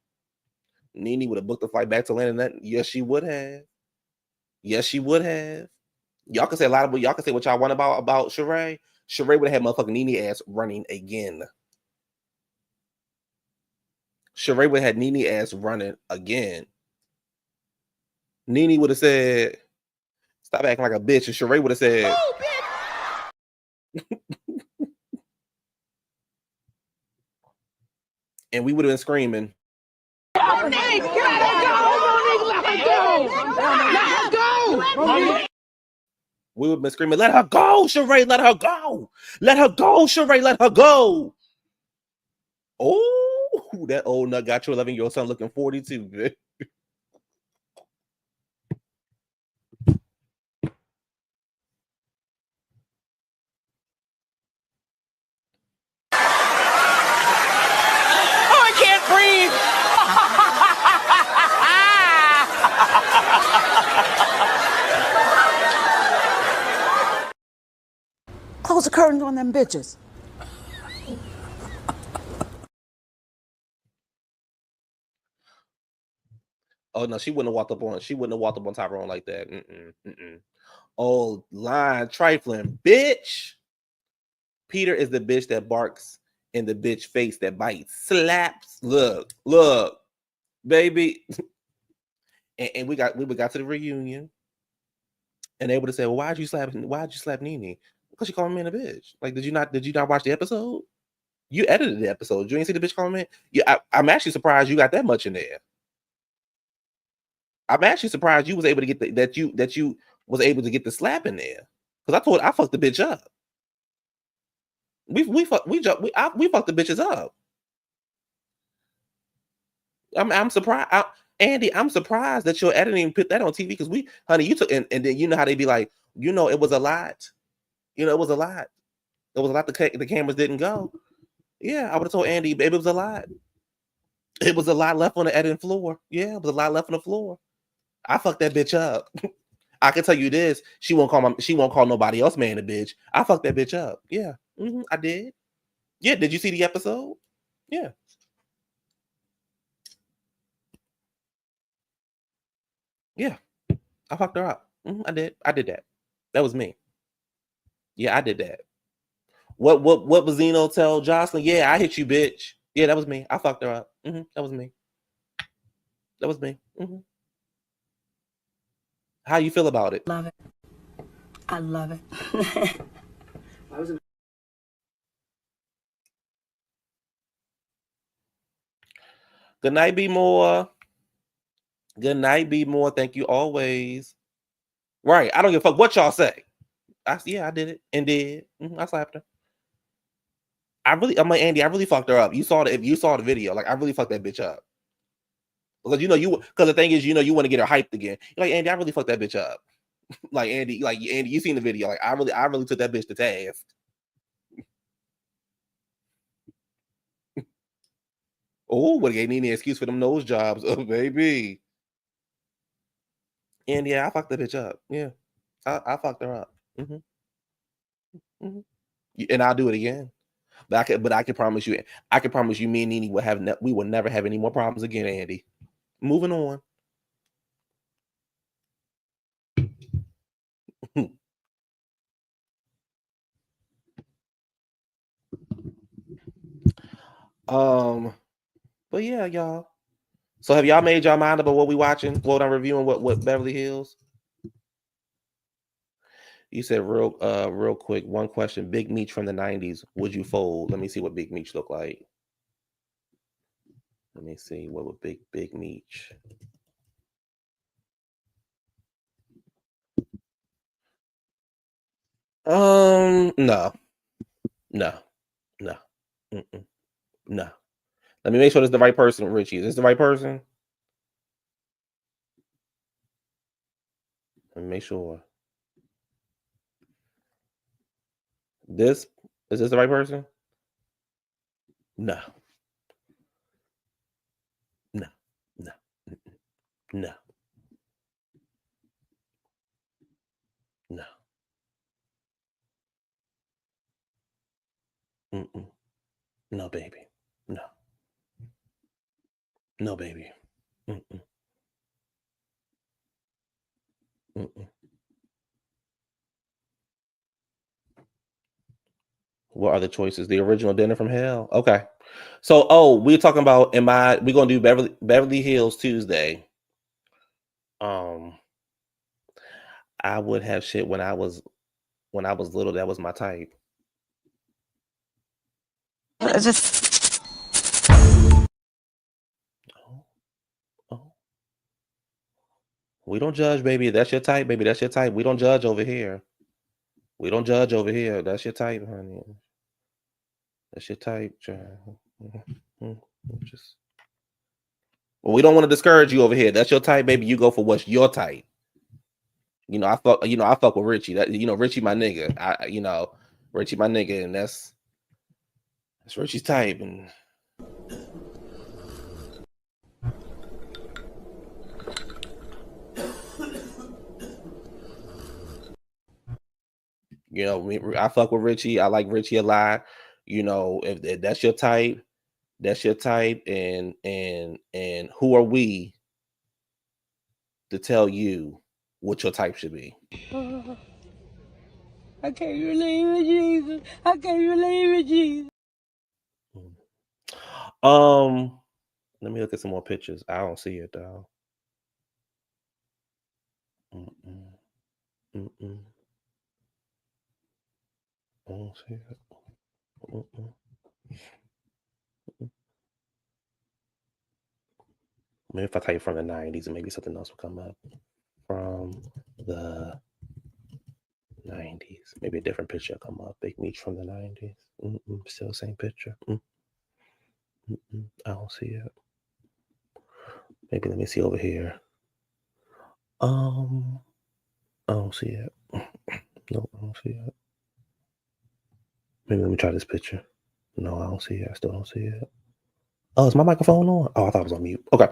S1: Nene would have booked a flight back to Atlanta. Yes, she would have. Y'all can say y'all can say what y'all want about Sheree. Sheree would have had motherfucking Nene ass running again. Sheree would have had Nene ass running again. Nene would have said, stop acting like a bitch. And Sheree would have said, oh, bitch. And we would have been screaming.
S2: Hey, let her go!
S1: We would have been screaming, let her go, Sheree, let her go. Let her go, Sheree, let her go. Oh, that old nut got your 11-year-old son looking 42, bitch.
S7: Close the curtains on them bitches.
S1: Oh no, she wouldn't have walked up on Tyrone like that. Oh, line trifling, bitch. Peter is the bitch that barks in the bitch face that bites, slaps. Look, baby. and we got to the reunion, and they would have said, well, why'd you slap Nene? Because she called me a bitch. Like, did you not watch the episode? You edited the episode. You ain't see the bitch calling me? Yeah, I'm actually surprised you got that much in there. I'm actually surprised you was able to get that you was able to get the slap in there. Because I fucked the bitch up. We fucked the bitches up. I'm surprised. Andy, I'm surprised that your editing put that on TV because you took and then you know how they be like, it was a lot. It was a lot. It was a lot. The cameras didn't go. Yeah, I would have told Andy, baby, it was a lot. It was a lot left on the editing floor. Yeah, it was a lot left on the floor. I fucked that bitch up. I can tell you this: she won't call nobody else man a bitch. I fucked that bitch up. Yeah, I did. Yeah, did you see the episode? Yeah. Yeah, I fucked her up. I did that. That was me. Yeah, I did that. What was Zeno tell Jocelyn? Yeah, I hit you, bitch. Yeah, that was me. I fucked her up. That was me. How you feel about it?
S7: Love it. I love it.
S1: Good night, Be More. Good night, Be More. Thank you always. Right. I don't give a fuck what y'all say. I did it and did. I slapped her. I'm like, Andy, I really fucked her up. If you saw the video, like I really fucked that bitch up. Because because the thing is, you want to get her hyped again. You're like, Andy, I really fucked that bitch up. Like Andy, you seen the video. Like I really took that bitch to task. Oh, what gave Nene an excuse for them nose jobs? Oh, baby. And yeah, I fucked that bitch up. Yeah. I fucked her up. And I'll do it again. But I can promise you, me and Nene we will never have any more problems again, Andy. Moving on. But yeah, y'all. So have y'all made y'all mind about what we watching? What I'm reviewing? What Beverly Hills? You said real quick. One question: Big Meech from the '90s. Would you fold? Let me see what Big Meech look like. Let me see what would Big Meech. No. No. Let me make sure this is the right person, Richie. Is this the right person? Let me make sure. Is this the right person? No. No. No. No. No. No, baby. No. No, baby. What are the choices? The original Dinner from Hell. Okay. So, we're talking about we're gonna do Beverly Hills Tuesday. I would have shit when I was little. That was my type. We don't judge, baby. That's your type, baby. That's your type. We don't judge over here. That's your type, honey. That's your type, child. Well, we don't want to discourage you over here. That's your type, baby. You go for what's your type. I fuck with Richie. That Richie my nigga. Richie my nigga, and that's Richie's type. And I fuck with Richie. I like Richie a lot. If that's your type, that's your type. And who are we to tell you what your type should be?
S2: I can't believe it, Jesus. I can't believe it, Jesus.
S1: Let me look at some more pictures. I don't see it though. I don't see it. Maybe if I type from the '90s, maybe something else will come up. From the '90s, maybe a different picture will come up. Big Meech from the '90s. Still the same picture. I don't see it. Maybe let me see over here. I don't see it. No, I don't see it. Maybe let me try this picture. No, I don't see it. I still don't see it. Oh, is my microphone on? Oh, I thought it was on mute. Okay.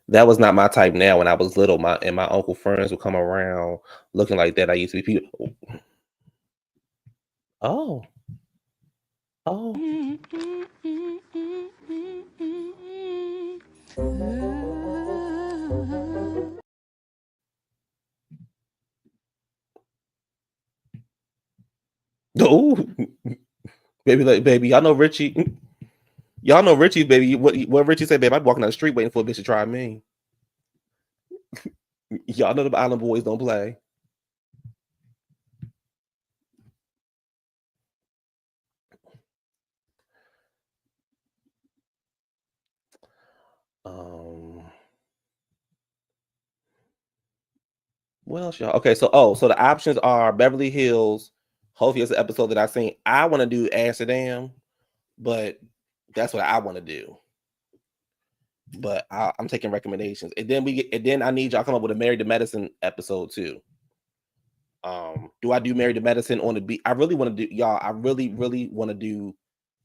S1: That was not my type now. When I was little, my uncle friends would come around looking like that. I used to be people. Oh. Oh, baby, y'all know Richie. Y'all know Richie, baby. What Richie said, babe? I'd walking down the street waiting for a bitch to try me. Y'all know the Island Boys don't play. What else, y'all? Okay, so the options are Beverly Hills. Hopefully, it's an episode that I've seen. I want to do Amsterdam, but that's what I want to do. But I'm taking recommendations, and then I need y'all to come up with a Married to Medicine episode too. Do I do Married to Medicine on the beach? I really want to do, y'all. I really want to do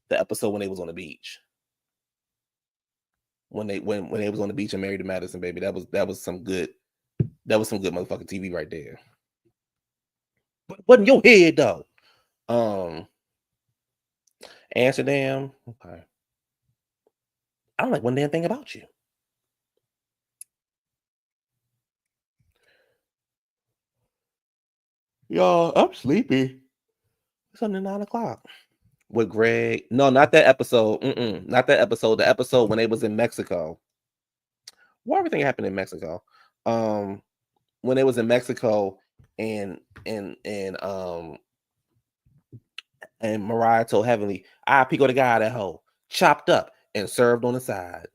S1: the episode when they was on the beach. When they was on the beach and Married to Medicine, baby. That was some good motherfucking TV right there. But it wasn't your head though. Amsterdam. Okay. I don't like one damn thing about you. Y'all, I'm sleepy. It's only 9 o'clock. With Gregg. No, not that episode. Not that episode. The episode when they was in Mexico. Well, everything happened in Mexico. When they was in Mexico and Mariah told Heavenly, I pico the guy that hoe, chopped up and served on the side.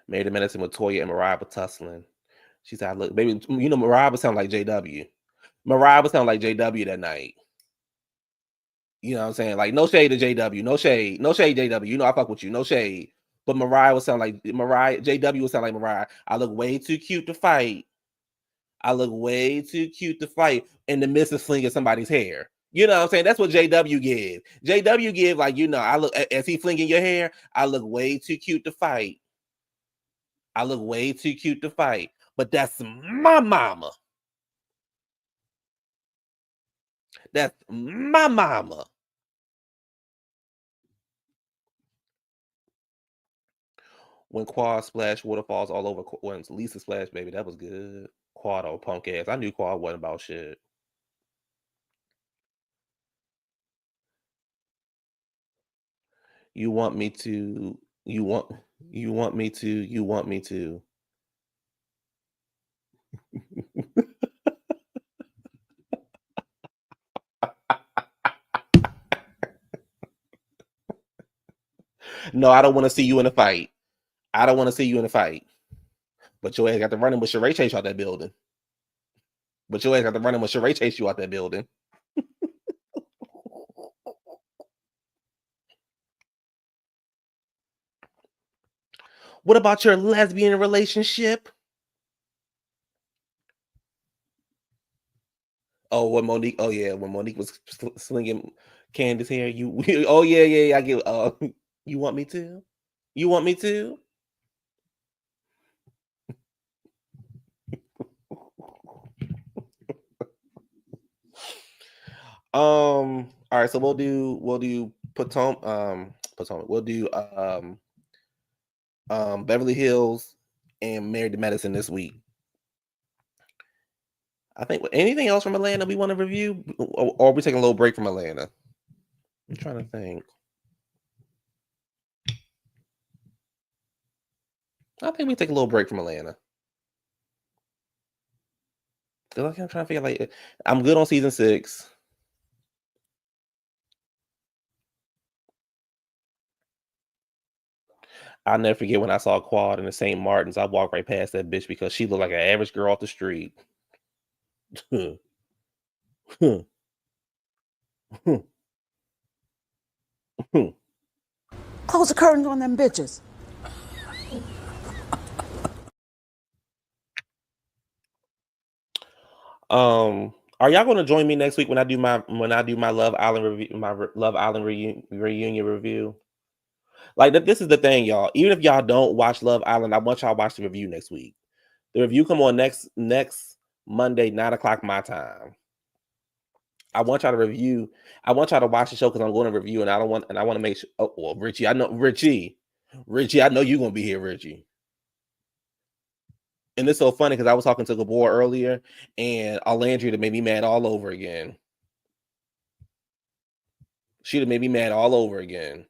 S1: Married to Medicine with Toya and Mariah was tussling. She said, look, baby, you know, Mariah would sound like JW. Mariah would sound like JW that night. You know what I'm saying? Like, no shade to JW. No shade, JW. You know I fuck with you. No shade. But Mariah would sound like Mariah. JW would sound like Mariah. I look way too cute to fight. And the midst of flinging somebody's hair. You know what I'm saying? That's what JW give. JW give, like, you know, I look, as he flinging your hair, I look way too cute to fight. But that's my mama. That's my mama. When Quad splashed waterfalls all over, when Lisa splashed, baby, that was good. Quad old punk ass. I knew Quad wasn't about shit. You want me to. No, I don't want to see you in a fight. But your ass got to run with Sheree chase you out that building. What about your lesbian relationship? Oh, when Monique was slinging Candace's hair, oh yeah, I get. You want me to? All right, so we'll do Potomac. We'll do Beverly Hills and Married to Medicine this week. I think anything else from Atlanta we want to review, or are we taking a little break from Atlanta? I'm trying to think. I think we take a little break from Atlanta. I'm trying to figure, like, I'm good on season 6. I'll never forget when I saw Quad in the St. Martin's. I walked right past that bitch because she looked like an average girl off the street.
S7: Close the curtains on them bitches.
S1: Are y'all going to join me next week when I do my Love Island review, my Love Island reunion review? Like, this is the thing, y'all. Even if y'all don't watch Love Island, I want y'all to watch the review next week. The review come on next Monday, 9 o'clock my time. I want y'all to review. I want y'all to watch the show because I'm going to review, and I want to make sure. Oh, well, Richie, I know you're gonna be here, Richie. And it's so funny because I was talking to Gabor earlier, and Alandria made me mad all over again. She'd have made me mad all over again.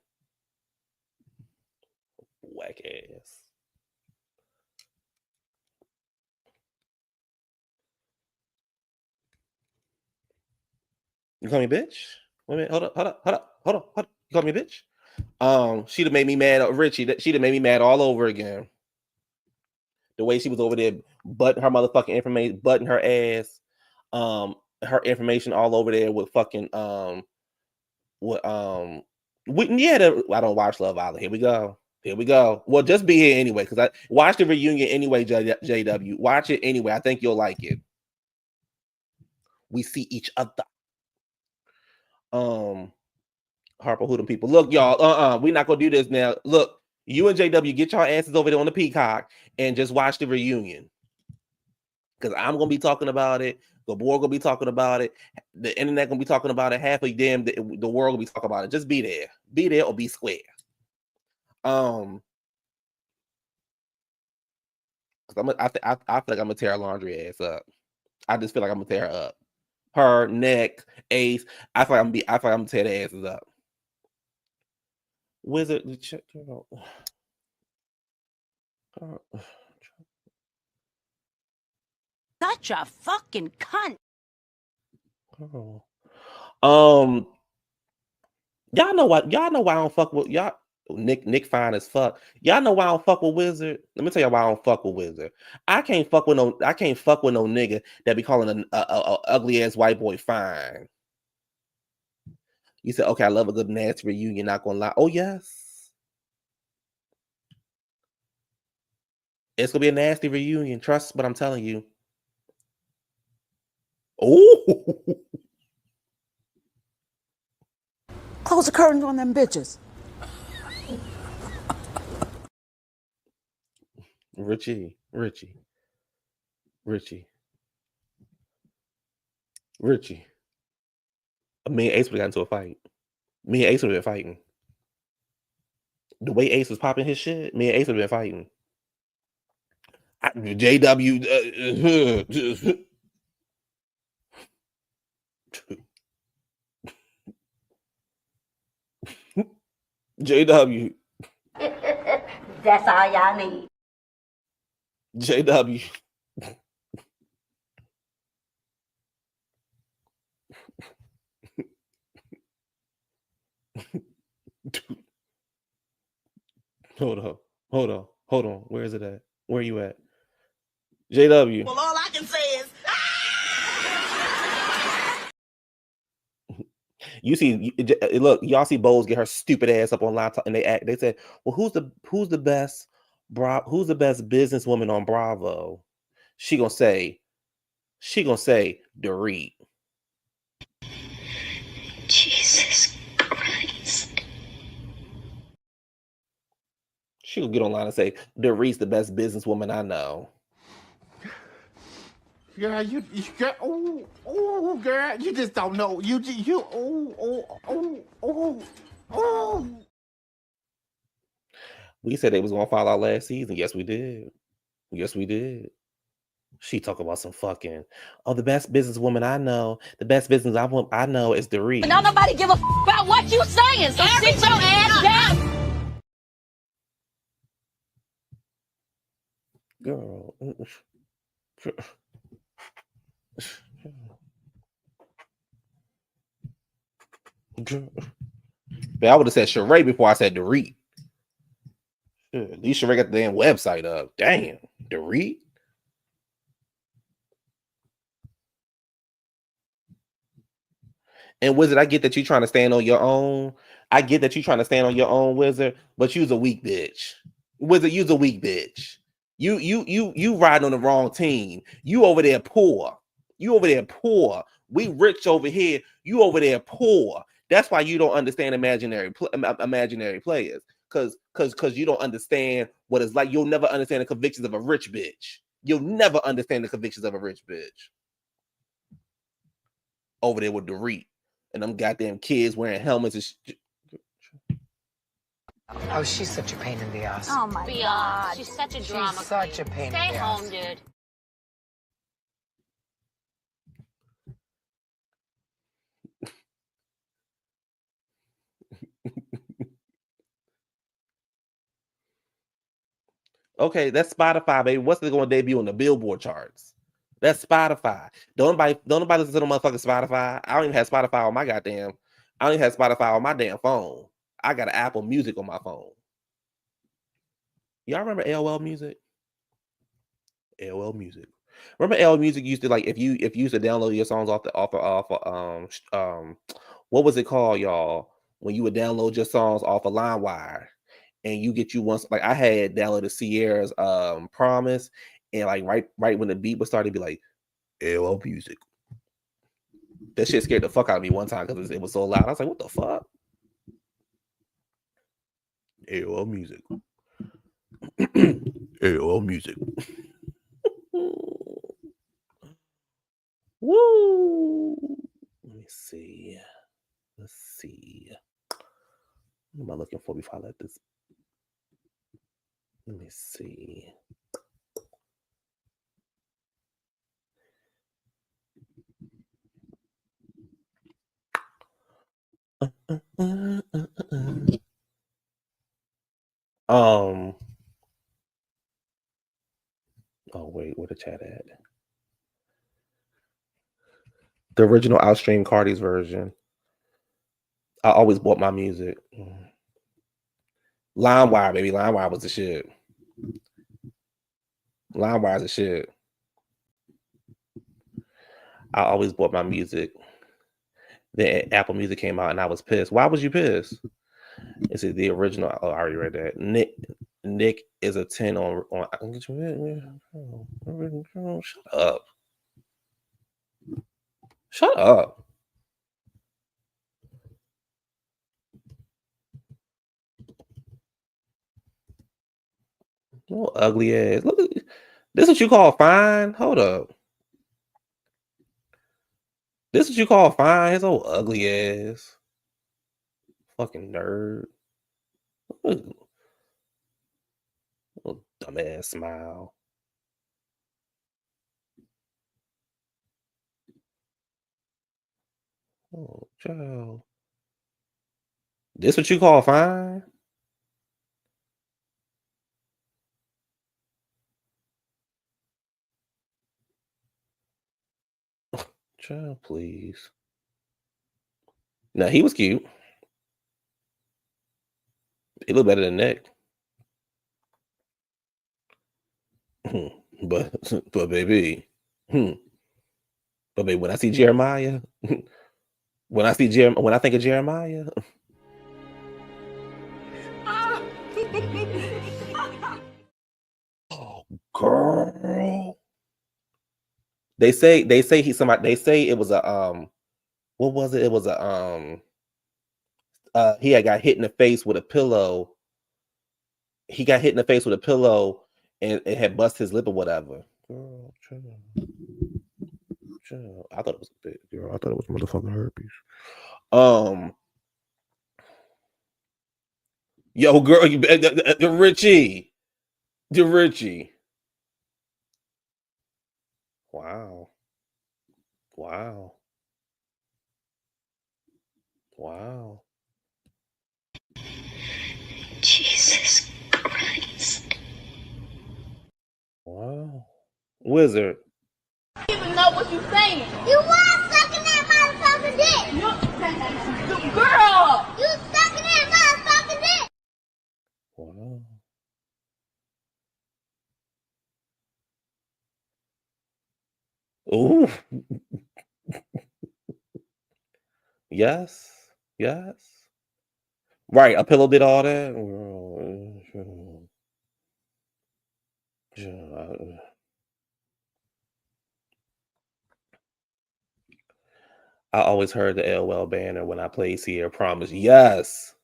S1: Whack ass. You call me bitch? Wait a minute. Hold up. You call me bitch? She'd have made me mad, Richie. She'd have made me mad all over again. The way she was over there butting her motherfucking information, butting her ass, her information all over there with fucking I don't watch Love Island. Here we go. Here we go. Well, just be here anyway, because I watch the reunion anyway, JW. Watch it anyway. I think you'll like it. We see each other. Harper, who them people? Look, y'all. We're not gonna do this now. Look, you and JW, get your asses over there on the Peacock and just watch the reunion. Because I'm gonna be talking about it. The board gonna be talking about it. The internet gonna be talking about it. Half of the world will be talking about it. Just be there. Be there or be square. I feel like I'm gonna tear her laundry ass up. I just feel like I'm gonna tear her up. Her, Neck, Ace. I feel like I'm gonna tear their asses up. Wizard, check it out.
S8: Such a fucking cunt.
S1: Y'all know why I don't fuck with y'all. Nick fine as fuck. Y'all know why I don't fuck with Wizard. Let me tell you why I don't fuck with Wizard. I can't fuck with no nigga that be calling a ugly ass white boy fine. You said, okay, I love a good nasty reunion, not gonna lie. Oh yes. It's gonna be a nasty reunion. Trust what I'm telling you. Oh,
S7: Close the curtains on them bitches.
S1: Richie. Me and Ace would have got into a fight. Me and Ace would have been fighting. The way Ace was popping his shit, me and Ace would have been fighting. JW. JW.
S8: That's all y'all need.
S1: JW. Hold on. Where is it at? Where are you at? JW.
S2: Well, all I can say is,
S1: you see, look, y'all see Bowles get her stupid ass up on laptop, and they said, well, who's the best businesswoman on Bravo? She gonna say Dorit.
S8: Jesus Christ.
S1: She gonna get online and say Dorit's the best businesswoman I know.
S2: girl, you girl, girl, you just don't know.
S1: We said they was gonna fall out last season. Yes, we did. She talk about some fucking, the best businesswoman I know. The best business I know is Dorit.
S8: Don't nobody give a about what you saying, so sit your ass down.
S1: Girl. But I would have said Sheree before I said Dorit. At least Sheree got the damn website up. Damn, Dorit. And Wizard, I get that you're trying to stand on your own. Wizard, but you's a weak bitch. Wizard, you's a weak bitch. You riding on the wrong team. You over there poor. We rich over here. You over there poor. That's why you don't understand imaginary players. Cause you don't understand what it's like. You'll never understand the convictions of a rich bitch. Over there with Dorit and them goddamn kids wearing helmets and shit.
S9: Oh, she's such a pain in the ass.
S8: Oh my God.
S5: She's such a drama
S9: She's such a pain in the ass.
S5: Stay home, dude.
S1: Okay, that's Spotify, baby. What's it going to debut on the Billboard charts? That's Spotify. Don't nobody listen to the motherfucking Spotify. I don't even have Spotify on my goddamn. I don't even have Spotify on my damn phone. I got an Apple Music on my phone. Y'all remember AOL Music? Remember AOL Music used to, like, if you used to download your songs off what was it called, y'all? when you would download your songs off of LimeWire, and you get you once, like I had downloaded Sierra's Promise, and like right when the beat was starting to be like AOL Music. That shit scared the fuck out of me one time because it was so loud. I was like, what the fuck? AOL Music. AOL Music. Woo! Let me see. Let's see. What am I looking for before I let this? Let me see. Oh wait, where the chat at? The original Outstream Cardi's version. I always bought my music. LimeWire, baby. LimeWire was the shit. LimeWire's the shit. I always bought my music. Then Apple Music came out and I was pissed. Why was you pissed? It's the original. Oh, I already read that. Nick is a 10 on shut up. Shut up. Oh, ugly ass. Look at this. Is what you call fine? Hold up. This is what you call fine? His old ugly ass. Fucking nerd. Little dumbass smile. Oh, child. This what you call fine? Child, please. Now he was cute. He looked better than Nick. but baby. But baby, when I see Jeremiah, when I think of Jeremiah. Oh, girl. They say he's somebody. They say it was a what was it? It was a he had got hit in the face with a pillow. He got hit in the face with a pillow and it had bust his lip or whatever. Girl, chill. I thought it was a bit, girl. I thought it was motherfucking herpes. Yo, girl, the Richie. Wow.
S8: Jesus Christ.
S1: Wow. Wizard.
S2: I don't even know what you're saying. You was sucking that motherfucking dick. Girl. You sucking that motherfucking dick.
S1: Wow. Ooh. Yes. Right, a pillow did all that. I always heard the LOL banner when I played Sierra Promise. Yes.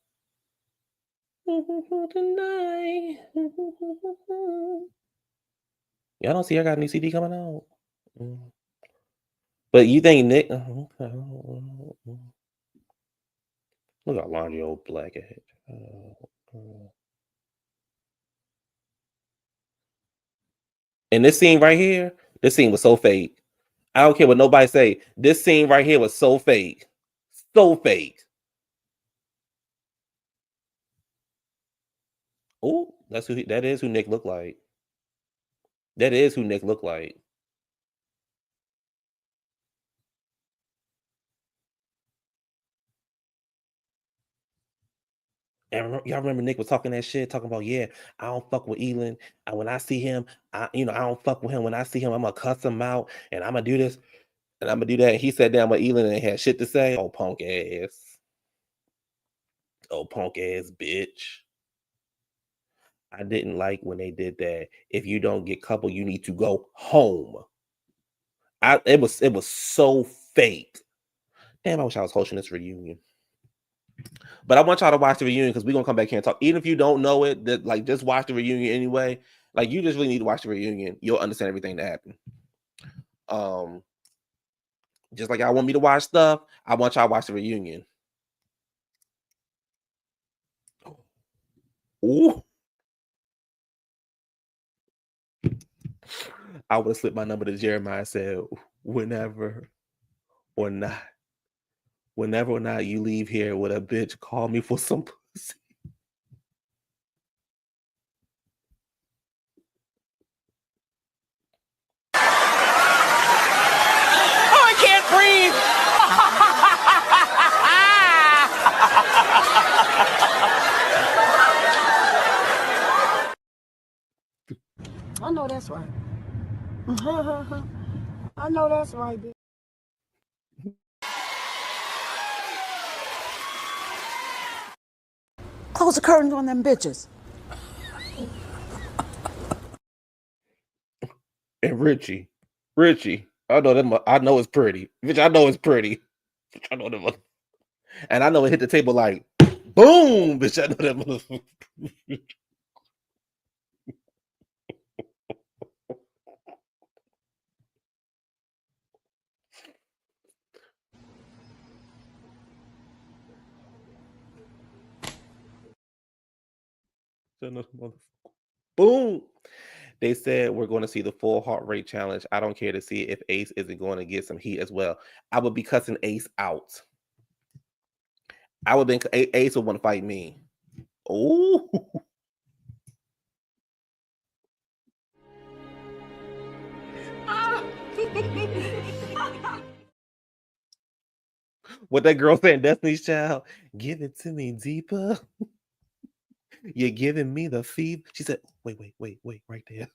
S1: Tonight. Y'all don't see I got a new CD coming out. But you think Nick? Look at laundry old blackhead. And this scene right here, this scene was so fake. I don't care what nobody say. This scene right here was so fake. So fake. Oh, that is who Nick looked like. That is who Nick looked like. And y'all remember Nick was talking that shit, talking about, yeah, I don't fuck with Elon. When I see him, I don't fuck with him. When I see him, I'm gonna cuss him out, and I'm gonna do this, and I'm gonna do that. And he sat down with Elon and had shit to say. Oh, punk ass. Oh, punk ass bitch. I didn't like when they did that. If you don't get coupled, you need to go home. It was so fake. Damn, I wish I was hosting this reunion. But I want y'all to watch the reunion because we're gonna come back here and talk. Even if you don't know it, that like just watch the reunion anyway. Like you just really need to watch the reunion. You'll understand everything that happened. Just like y'all want me to watch stuff, I want y'all to watch the reunion. Ooh. I would have slipped my number to Jeremiah and said, whenever or not you leave here with a bitch, call me for some pussy.
S6: Oh, I can't breathe.
S7: I know that's right. I know that's right, bitch. Close the curtains on them bitches.
S1: And Richie, I know it's pretty. Bitch, I know it's pretty. Bitch, I know them. And I know it hit the table like boom, bitch. I know that motherfucker. Boom. They said we're going to see the full heart rate challenge. I don't care to see if Ace isn't going to get some heat as well. I would be cussing Ace out. I would think Ace would want to fight me. Oh. What that girl saying, Destiny's Child, give it to me deeper. You're giving me the fever. She said, wait, right there.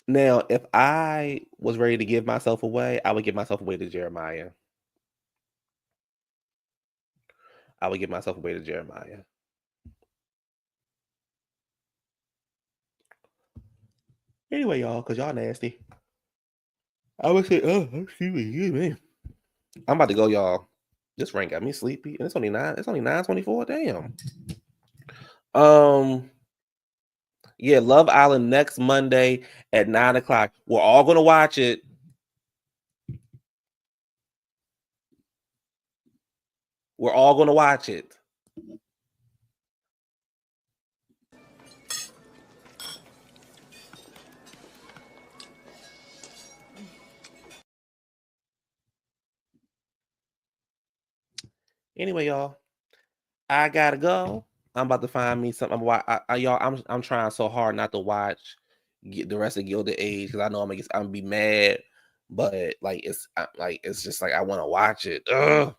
S1: Now, if I was ready to give myself away, I would give myself away to Jeremiah. Anyway, y'all, because y'all nasty. I would say, man. I'm about to go, y'all. This rain got me sleepy. And it's only 9:24. Damn. Yeah, Love Island next Monday at 9:00. We're all gonna watch it. Anyway, y'all, I gotta go. I'm about to find me something. I'm trying so hard not to watch the rest of Gilded Age because I know I'm gonna be mad, but it's just like I want to watch it. Ugh.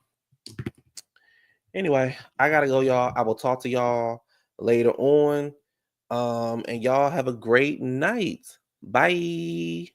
S1: Anyway, I gotta go, y'all. I will talk to y'all later on. And y'all have a great night. Bye.